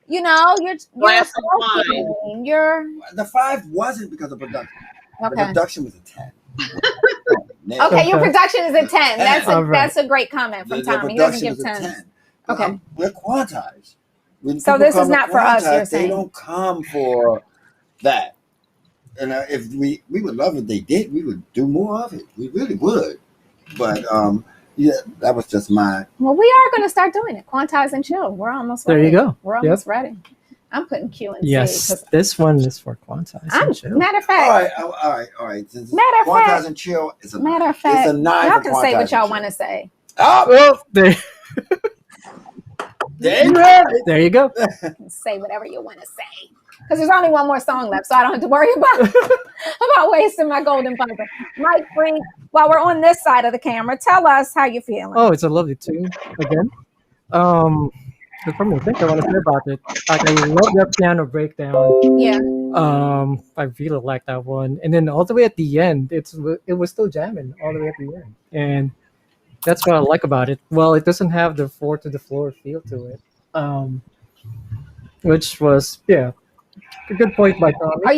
Glass of wine. smoking, you're The 5 wasn't because of production. The okay. production was a 10. Okay, your production is a 10. All right. That's a great comment from Tommy. He doesn't give 10. Okay. We're quantized. When So people this is come to not for us, Quantize, you're saying. They don't come for that. And if we would love if they did, we would do more of it. We really would. But yeah, that was just my. Well, we are going to start doing it. Quantize and Chill. We're almost There ready. you go. We're almost ready. I'm putting Q and C. Yes, 'cause this one is for Quantize I'm and Chill. matter of All fact. right, all right. Since Matter of Quantize fact. and Chill is a Matter of it's fact, a 9 y'all for can say Quantize what y'all and want to Chill. say. Oh, Well, there you have it. there you go. Say whatever you want to say. Because there's only one more song left, so I don't have to worry about wasting my golden buzzer. Mike Freak, while we're on this side of the camera, tell us how you feeling. Oh, it's a lovely tune again. There's something I think I want to say about it. Like, I love that piano breakdown. Yeah. I really like that one. And then all the way at the end, it was still jamming all the way at the end, and that's what I like about it. Well, it doesn't have the four to the floor feel to it, which was a good point by Tommy. Are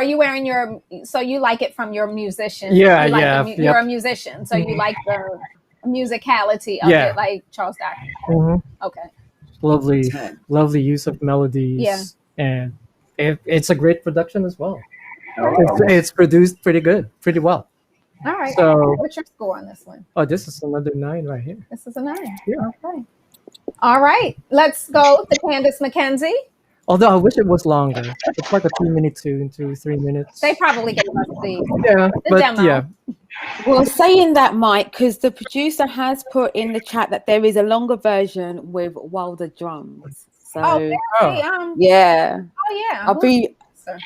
you wearing your? So you like it from your musician? Yeah, you like yeah, You're a musician, so you Mhm. like the musicality of Yeah. it, like Charles Darkin. Mhm. Okay. Lovely use of melodies. Yeah. And it's a great production as well. Oh, It's produced pretty good, pretty well. All right. So- What's your score on this one? Oh, this is another 9 right here. This is a 9. Yeah. Okay. All right. Let's go to Candace McKenzie. Although I wish it was longer. It's like a 2-minute tune to 3 minutes. They probably gave us the Yeah, but demo. yeah. Well, saying that, Mike, because the producer has put in the chat that there is a longer version with wilder drums. So Oh, really? yeah, Oh yeah. I'll be. Sir.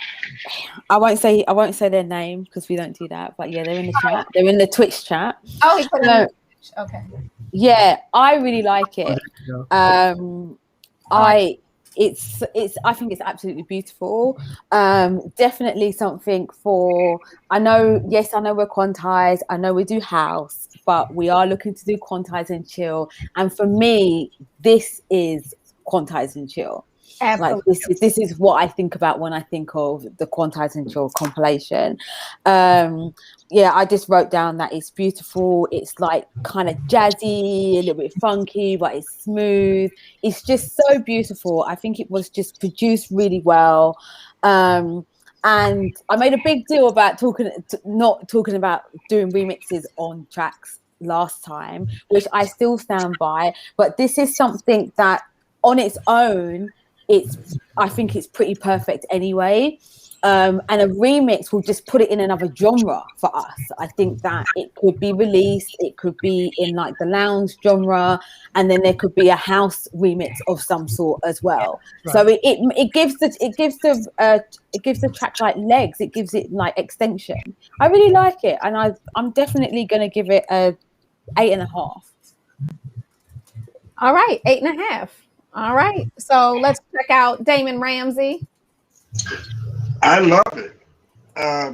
I won't say their name because we don't do that. But yeah, they're in the chat. They're in the Twitch chat. Oh, he put it No. in the Okay. Yeah, I really like it. Yeah. I think it's absolutely beautiful. Definitely something for. I know we're quantized. I know we do house, but we are looking to do quantize and chill. And for me, this is quantize and chill. Absolutely. Like this is what I think about when I think of the Quantize and Chill compilation. Yeah, I just wrote down that it's beautiful. It's like kind of jazzy, a little bit funky, but it's smooth. It's just so beautiful. I think it was just produced really well. And I made a big deal about not talking about doing remixes on tracks last time, which I still stand by. But this is something that on its own, I think it's pretty perfect anyway. And a remix will just put it in another genre for us. I think that it could be released, it could be in like the lounge genre, and then there could be a house remix of some sort as well. Right. So it gives the track like legs, it gives it like extension. I really like it, and I'm definitely gonna give it a 8.5. All right, 8.5. All right. So let's check out Damon Ramsey. I love it. I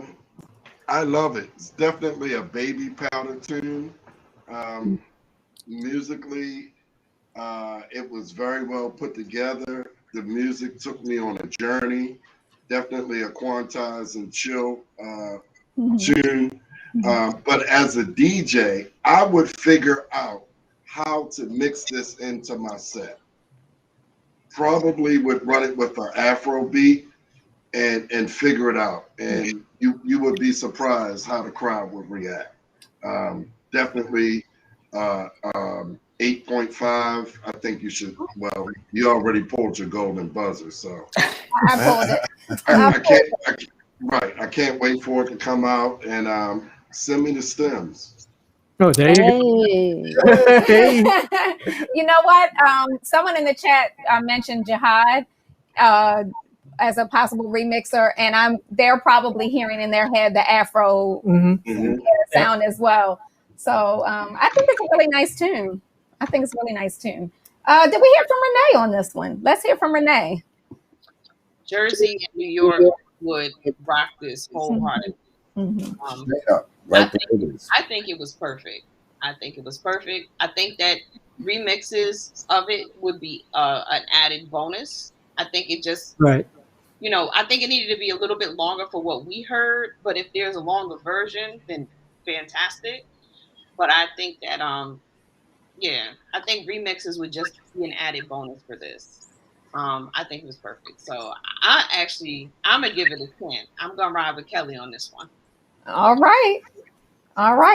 love it. It's definitely a baby powder tune. Musically, it was very well put together. The music took me on a journey. Definitely a Quantize and Chill tune. But as a DJ, I would figure out how to mix this into my set. Probably would run it with an Afro beat and figure it out. And you would be surprised how the crowd would react. Definitely 8.5. I think you should, well, you already pulled your golden buzzer, so. I pulled it. I can't wait for it to come out and send me the stems. Oh, there you go. Hey. You know what? Someone in the chat mentioned Jihad as a possible remixer, and they're probably hearing in their head the Afro sound as well. So I think it's a really nice tune. Did we hear from Renee on this one? Let's hear from Renee. Jersey and New York would rock this wholeheartedly. Right I think it was perfect. I think that remixes of it would be an added bonus. I think it just, Right. I think it needed to be a little bit longer for what we heard. But if there's a longer version, then fantastic. But I think that, I think remixes would just be an added bonus for this. I think it was perfect. So I'm going to give it a 10. I'm going to ride with Kelly on this one. All right.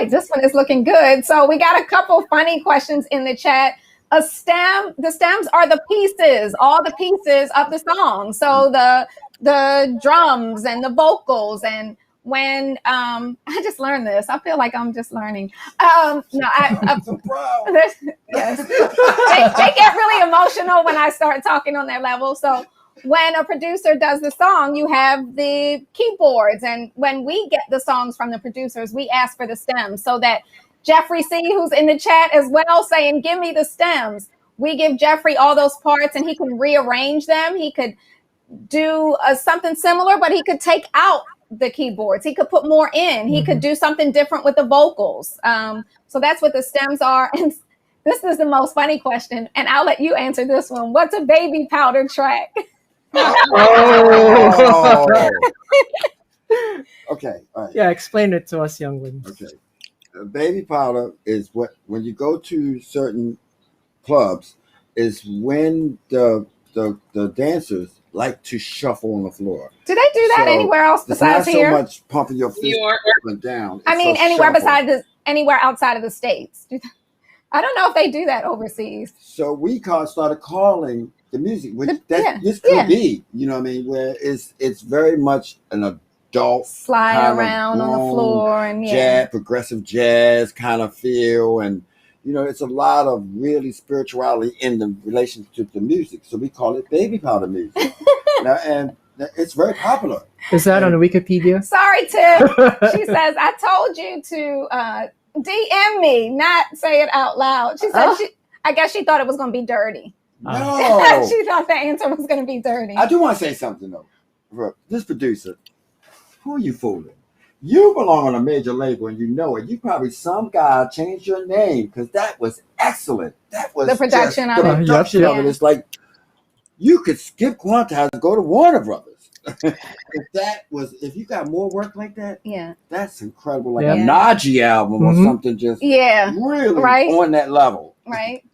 This one is looking good. So we got a couple funny questions in the chat. a stem. The stems are the pieces, all the pieces of the song. So the drums and the vocals, and when I just learned this, I feel like I'm just learning. No, I'm so proud. yes, they get really emotional when I start talking on their level. So when a producer does the song, you have the keyboards, and when we get the songs from the producers, we ask for the stems, so that Jeffrey C, who's in the chat as well, saying, "Give me the stems." We give Jeffrey all those parts, and he can rearrange them. He could do something similar, but he could take out the keyboards. He could put more in. He could do something different with the vocals. So that's what the stems are. And this is the most funny question, and I'll let you answer this one. What's a baby powder track? Oh. Okay. All right. Yeah, explain it to us young ones. Okay. Baby powder is what, when you go to certain clubs, is when the dancers like to shuffle on the floor. Do they do that So, anywhere else It's not besides so here? much pumping your fist New York. up and down. I It's mean, a anywhere shuffle. anywhere outside of the States. I don't know if they do that overseas. So we started calling the music, which this yeah. could be, you know what I mean, where it's very much an adult Slide kind of around on the grown floor and jazz, progressive jazz kind of feel, and you know, it's a lot of really spirituality in the relationship to the music. So we call it baby powder music. Now, and it's very popular. Is that on Wikipedia? Sorry, Tiff. She says, I told you to DM me, not say it out loud. She said, I guess she thought it was going to be dirty. No. She thought the answer was going to be dirty. I do want to say something though. For this producer, who are you fooling? You belong on a major label and you know it. You probably some guy changed your name because that was excellent. That was The production just, of the it. production Yep. of it. It's like you could skip Quantize and go to Warner Brothers. If you got more work like that, Yeah. that's incredible. Like Yeah. a Najee album or Mhm. something, just Yeah. really Right. on that level. Right.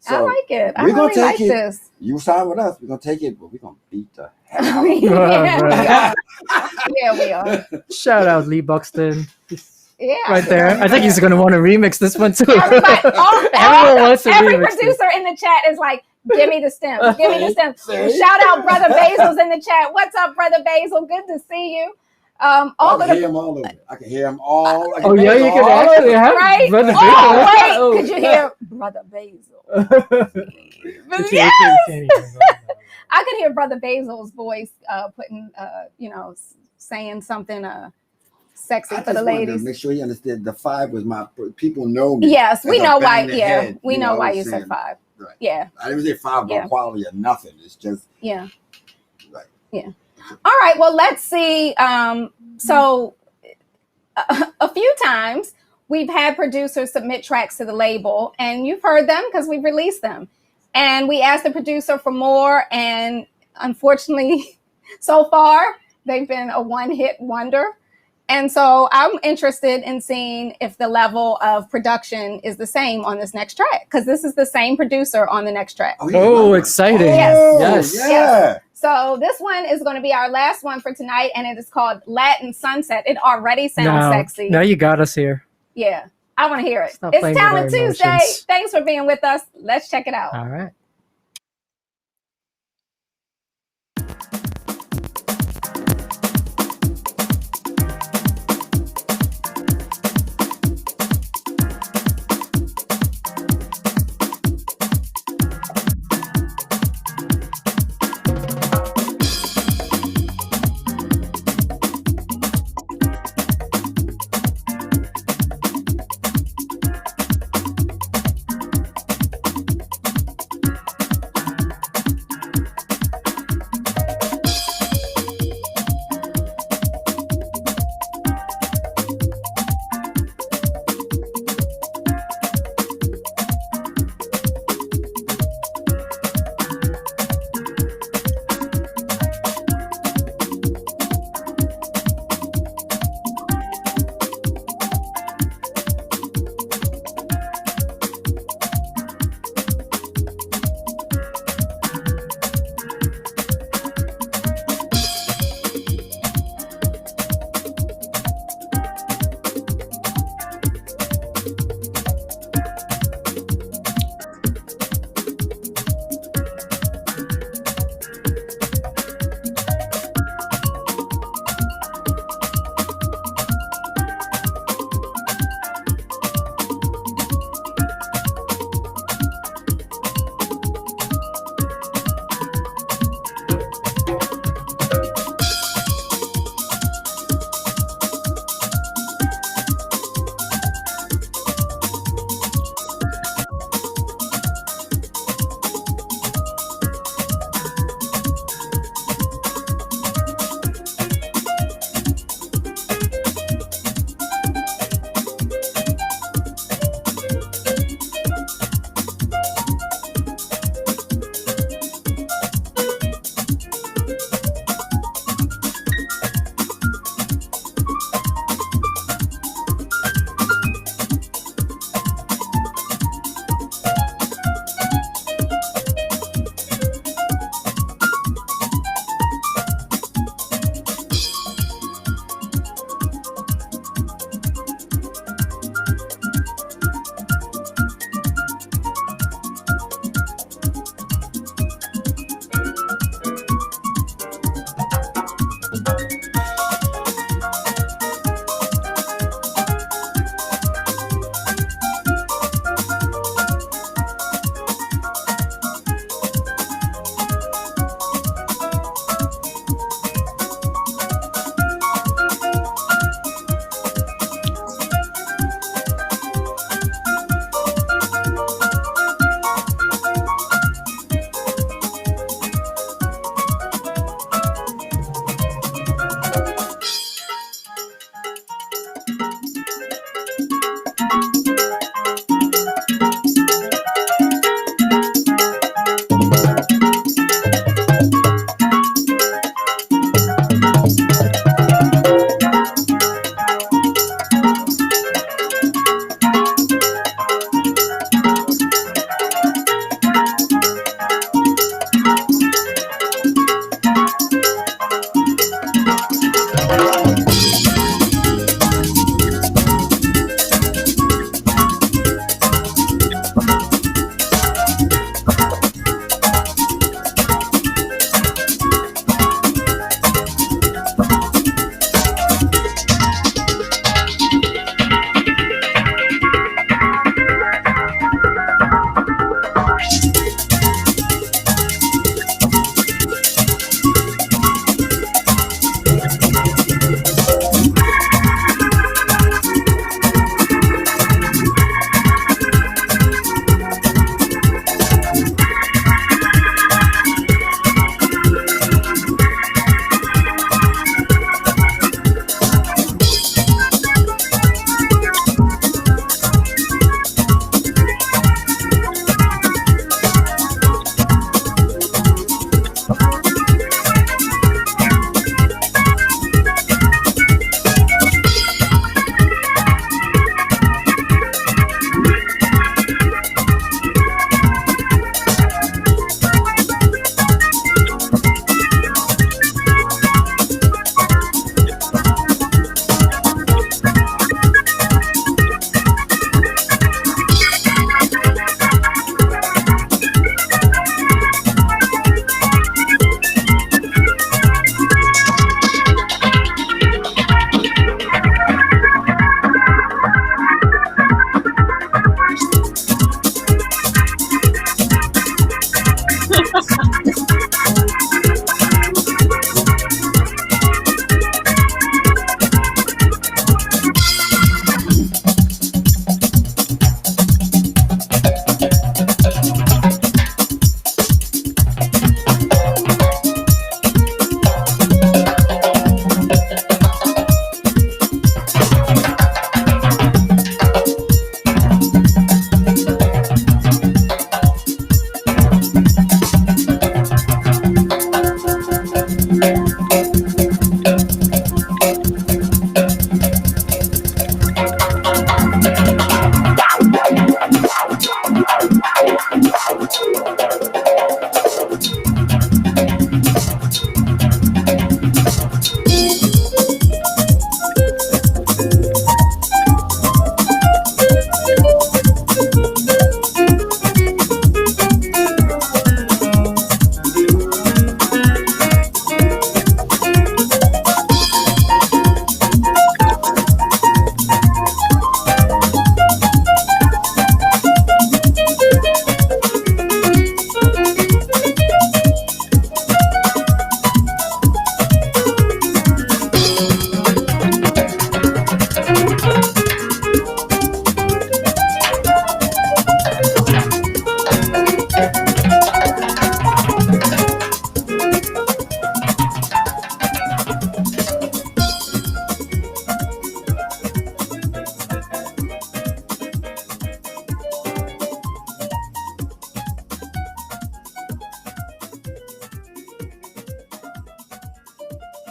I So like it. I we're gonna really take like it. this. you sign with us, we're gonna take it, but we're gonna beat the hell out of it. Yeah, we Right. are. Yeah, we are. Shout out Lee Buxton. He's Yeah. right there. I think he's gonna want to remix this one too. Everybody, Everyone wants to every remix this. producer in the chat is like, give me the stems. Give me the stems. See? Shout out Brother Basil's in the chat. What's up, Brother Basil? Good to see you. All I of can the hear them all over. I can hear them all. I can Oh yeah, hear you them can all actually over. have right? Brother Oh, wait. Basil. Could you hear Brother Basil? Yes! Yes. I could hear Brother Basil's voice putting, saying something sexy I for the just wanted to ladies. make sure you understood the 5 was my people know me. Yes, we as a know why. bang the Yeah, head, we you know know, why you saying- said 5. Right. Yeah, I didn't say 5 about Yeah. quality or nothing. It's just yeah. right. Yeah. All right. Well, let's see. So a few times we've had producers submit tracks to the label, and you've heard them because we've released them. And we asked the producer for more, and unfortunately, so far they've been a one-hit wonder. And so I'm interested in seeing if the level of production is the same on this next track, because this is the same producer on the next track. he's Oh, another one. exciting. Oh, Yes. Yeah. So this one is going to be our last one for tonight, and it is called Latin Sunset. It already sounds Now, sexy. now you got us here. Yeah, I want to hear it. Stop It's playing with Talent our Tuesday. emotions. Thanks for being with us. Let's check it out. All right.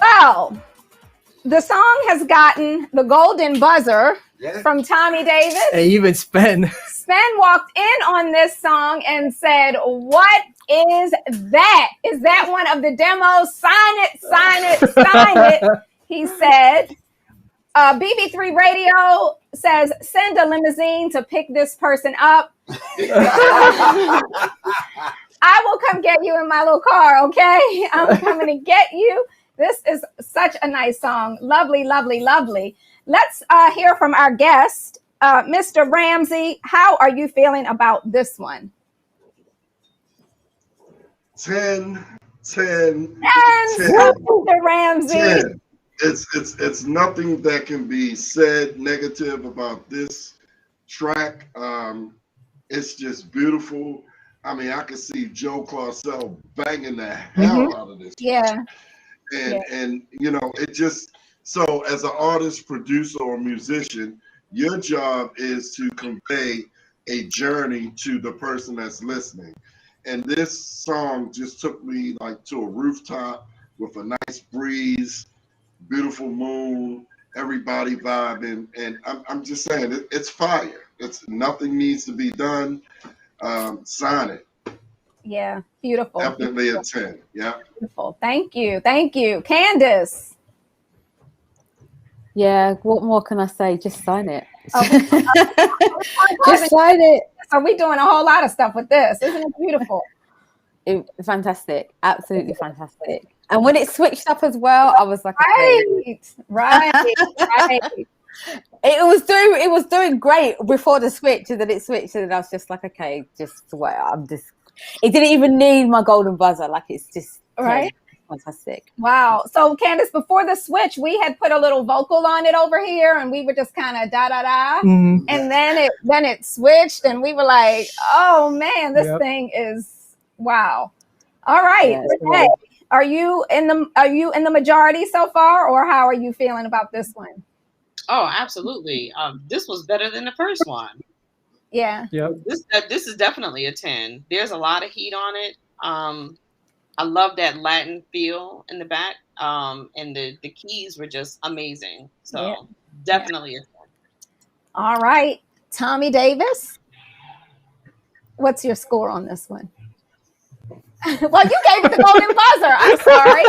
Well, the song has gotten the golden buzzer Yeah. from Tommy Davis. And even Spen. Sven walked in on this song and said, "What is that? Is that one of the demos? Sign it, sign it, sign it." He said. BB3 Radio says, "Send a limousine to pick this person up." I will come get you in my little car, okay? I'm coming to get you. This is such a nice song. Lovely, lovely, lovely. Let's hear from our guest, Mr. Ramsey. How are you feeling about this one? 10, 10, And 10, Mr. Ramsey. 10. It's nothing that can be said negative about this track. It's just beautiful. I mean, I can see Joe Clarcel banging the hell out of this. Yeah. And you know, it just, so as an artist, producer, or musician, your job is to convey a journey to the person that's listening. And this song just took me like to a rooftop with a nice breeze, beautiful moon, everybody vibing, and I'm just saying it's fire. It's nothing needs to be done. Sign it. Yeah, beautiful. Definitely a 10. Yeah. Beautiful. Thank you. Thank you. Candace. Yeah, what more can I say? Just sign it. Oh, Just sign it. So we're doing a whole lot of stuff with this. Isn't it beautiful? Fantastic. Absolutely fantastic. And when it switched up as well, I was like, okay. Right. It was doing great before the switch, and then it switched, and then I was just like, okay, just wait. It didn't even need my golden buzzer. Like, it's just Right. fantastic. Wow. So Candace, before the switch, we had put a little vocal on it over here, and we were just kind of da da da. Mhm. And then it switched, and we were like, oh man, this Yep. thing is wow. All right. Yeah, it's Renee, are you in the majority so far, or how are you feeling about this one? Oh, absolutely. This was better than the first one. Yeah. Yep. This is definitely a 10. There's a lot of heat on it. I love that Latin feel in the back. And the keys were just amazing. So Yeah. definitely a 10. All right. Tommy Davis, what's your score on this one? Well, you gave it the golden buzzer. I'm sorry.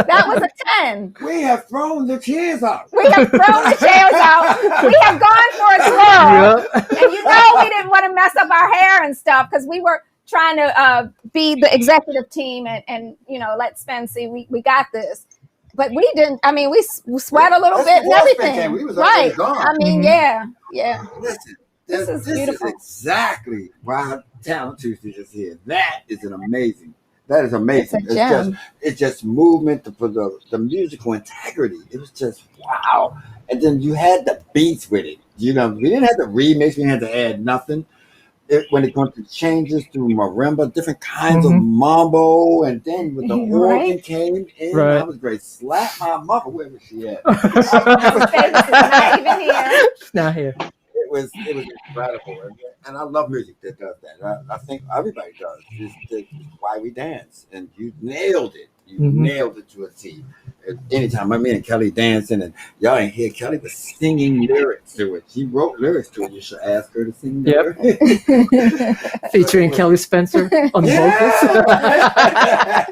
That was a 10. We have thrown the chairs out. We have thrown the chairs out. We have gone for a twirl. Yep. And you know we didn't want to mess up our hair and stuff because we were trying to be the executive team and you know, let Spen see we got this. But we didn't. I mean, we sweat a little That's bit and before Spen everything. came. We was already Right. gone. I mean, Mhm. yeah. Listen, This this is is beautiful. exactly why Talent Tuesday is here. That is an amazing. That is amazing. It's a gem. It's just movement for the musical integrity. It was just wow. And then you had the beats with it. You know, we didn't have to remix. We didn't have to add nothing. When it comes to changes to marimba, different kinds of mambo, and then when the Right. organ came in, Right. I was great. Slap my mother. Where was she at? Davis is not even here. Not here. It was incredible, and I love music that does that. I think everybody does. It's why we dance, and you nailed it. You Mhm. nailed it to a T. Anytime I'm in and Kelly dancing and y'all ain't hear Kelly was singing lyrics to it. She wrote lyrics to it. You should ask her to sing the Yep. lyrics. Featuring Kelly Spencer on vocals. Yeah.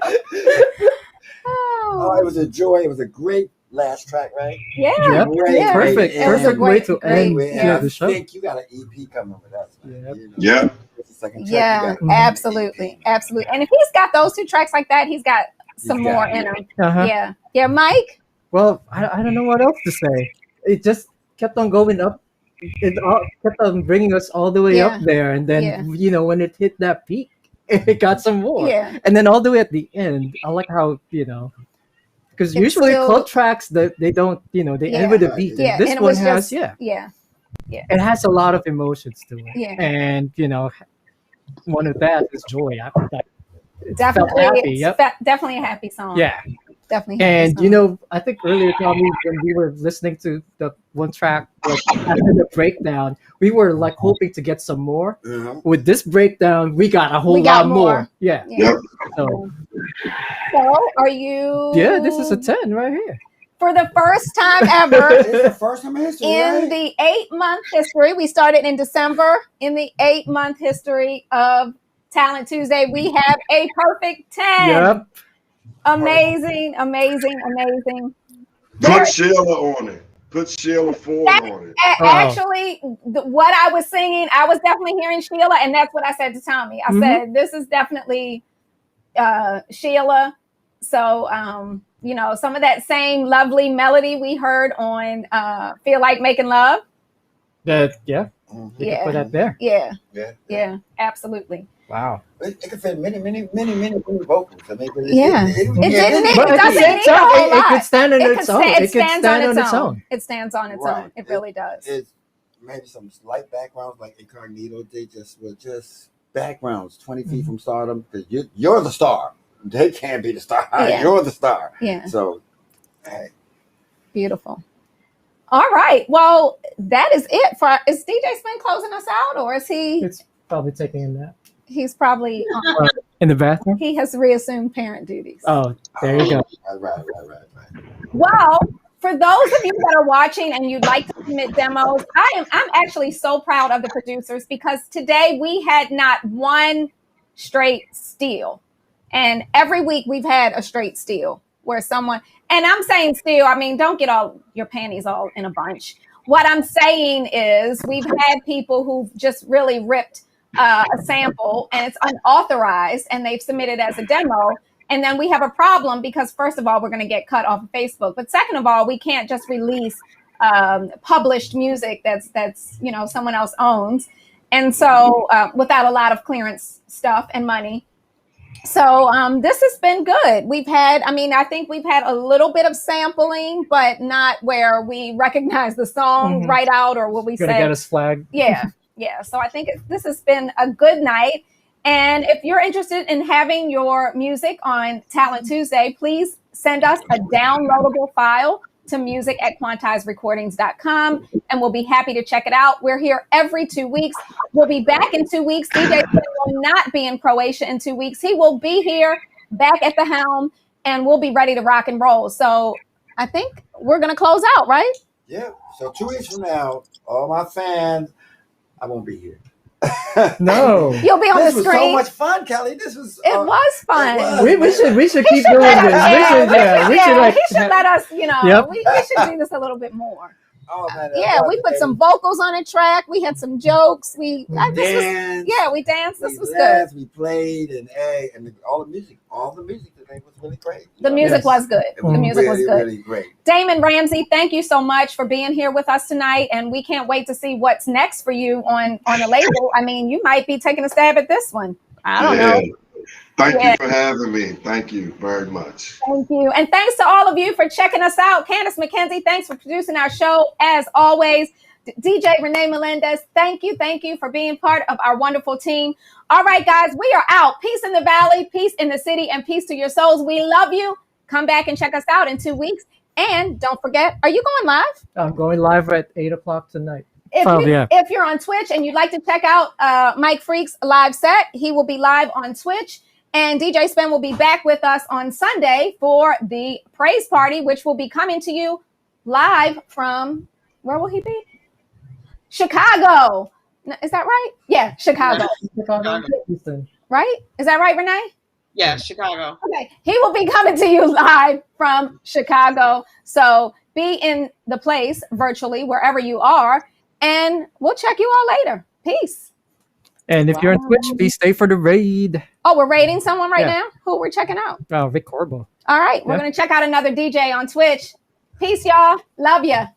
Oh, it Oh, was a joy. It was a great last track, right? yeah. Yep. Great, Yeah. Perfect. It was a Perfect way great- to great- end yeah. the I show. think you got an EP coming with us, man. Yep. You know, Yeah. it's the second track, Yeah, you got an absolutely. EP. Absolutely. And if he's got those two tracks like that, he's got some He's got more it. in him. Uh-huh. Yeah. Yeah, Mike? Well, I don't know what else to say. It just kept on going up. It all kept on bringing us all the way Yeah. up there, and then Yeah. when it hit that peak, it got some more. Yeah. And then all the way at the end, I like how because It's usually still- club tracks that they don't they Yeah. end with a Right. beat. Yeah. And this and it one was has just, yeah. it has a lot of emotions to it. Yeah. And one of that is joy. I felt Definitely. happy, yep. Definitely a happy song. yeah. Definitely. a happy And song. I think earlier, Tommy, when we were listening to the one track, like after the breakdown, we were like hoping to get some more. Uh-huh. With this breakdown, we got a whole We got lot more. more. Yeah. Yeah. Yep. So So, are you? yeah, this is a 10 right here. For the first time ever It's the first time in history, in right? the 8-month history, we started in December. In the 8-month history of Talent Tuesday, we have a perfect 10. Yep. Amazing, amazing, amazing. Put There- Sheila on it. Put Sheila Ford on it. Uh-oh. Actually, what I was singing, I was definitely hearing Sheila, and that's what I said to Tommy. I Mhm. said, "This is definitely Sheila." So, some of that same lovely melody we heard on "Feel Like Making Love." Yeah. Mhm. We Yeah. can put that there. Yeah, Yeah. yeah, absolutely. Wow. It could fit many vocals. I mean, but Yeah. It didn't. It But at the doesn't same need a time, whole it lot. could stand on It its could own. sta- It could stands stand on its own. own. It stands on its Right. own. It really does. It's maybe some slight backgrounds like Incognito. They were just backgrounds 20 feet from stardom because you're the star. They can't be the star. Yeah. You're the star. Yeah. So, hey, Beautiful. All right. Well, that is it for. Is DJ Spin closing us out, or is he? It's probably taking a nap He's probably. in the bathroom. He has reassumed parent duties. Oh, there you go. right. Well, for those of you that are watching and you'd like to submit demos, I'm actually so proud of the producers because today we had not one straight steal, and every week we've had a straight steal where someone. And I'm saying steal. I mean, don't get all your panties all in a bunch. What I'm saying is we've had people who've just really ripped a sample and it's unauthorized and they've submitted as a demo. And then we have a problem because first of all, we're going to get cut off of Facebook. But second of all, we can't just release published music that's someone else owns. And so without a lot of clearance stuff and money. So this has been good. I think we've had a little bit of sampling, but not where we recognize the song Mhm. right out or what we Gonna say. get us flagged. Yeah. So I think this has been a good night. And if you're interested in having your music on Talent Tuesday, please send us a downloadable file to music@quantizerecordings.com, and we'll be happy to check it out. We're here every 2 weeks. We'll be back in 2 weeks. DJ will not be in Croatia in 2 weeks. He will be here back at the helm, and we'll be ready to rock and roll. So I think we're going to close out, right? Yeah. So 2 weeks from now, all my fans, I won't be here. No. You'll be on This the was so screen. much fun, Kelly. This was. It was fun. it was. We should keep He should doing let this. us- We should he should let us, Yep. we should do this a little bit more. Oh man. We put some vocals on a track. We had some jokes. We danced. We danced. This We was good. laughed, we played, and all the music today was really great. The music Yes. was good. It The music was really, good. really great. Damon Ramsey, thank you so much for being here with us tonight, and we can't wait to see what's next for you on the label. I mean, you might be taking a stab at this one. I don't know. Thank Yeah. you for having me. Thank you very much. Thank you. And thanks to all of you for checking us out. Candace McKenzie, thanks for producing our show as always. DJ Renee Melendez, thank you for being part of our wonderful team. All right, guys, we are out. Peace in the valley, peace in the city, and peace to your souls. We love you. Come back and check us out in 2 weeks. And don't forget, are you going live? I'm going live at 8:00 tonight. If you're on Twitch and you'd like to check out Mike Freak's live set, he will be live on Twitch. And DJ Spin will be back with us on Sunday for the praise party, which will be coming to you live from, where will he be? Chicago. Is that right? Yeah, Chicago. Chicago. Houston. Right? Is that right, Renee? Yeah, Chicago. Okay. He will be coming to you live from Chicago. So be in the place virtually, wherever you are. And we'll check you all later. Peace. And if you're on Twitch, please stay for the raid. Oh, we're rating someone right Yeah. now? Who we're checking out? Rick Corbo. All right. We're Yeah. going to check out another DJ on Twitch. Peace, y'all. Love ya.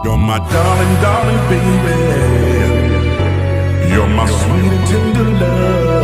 You're my darling, darling baby. You're my sweet and tender love.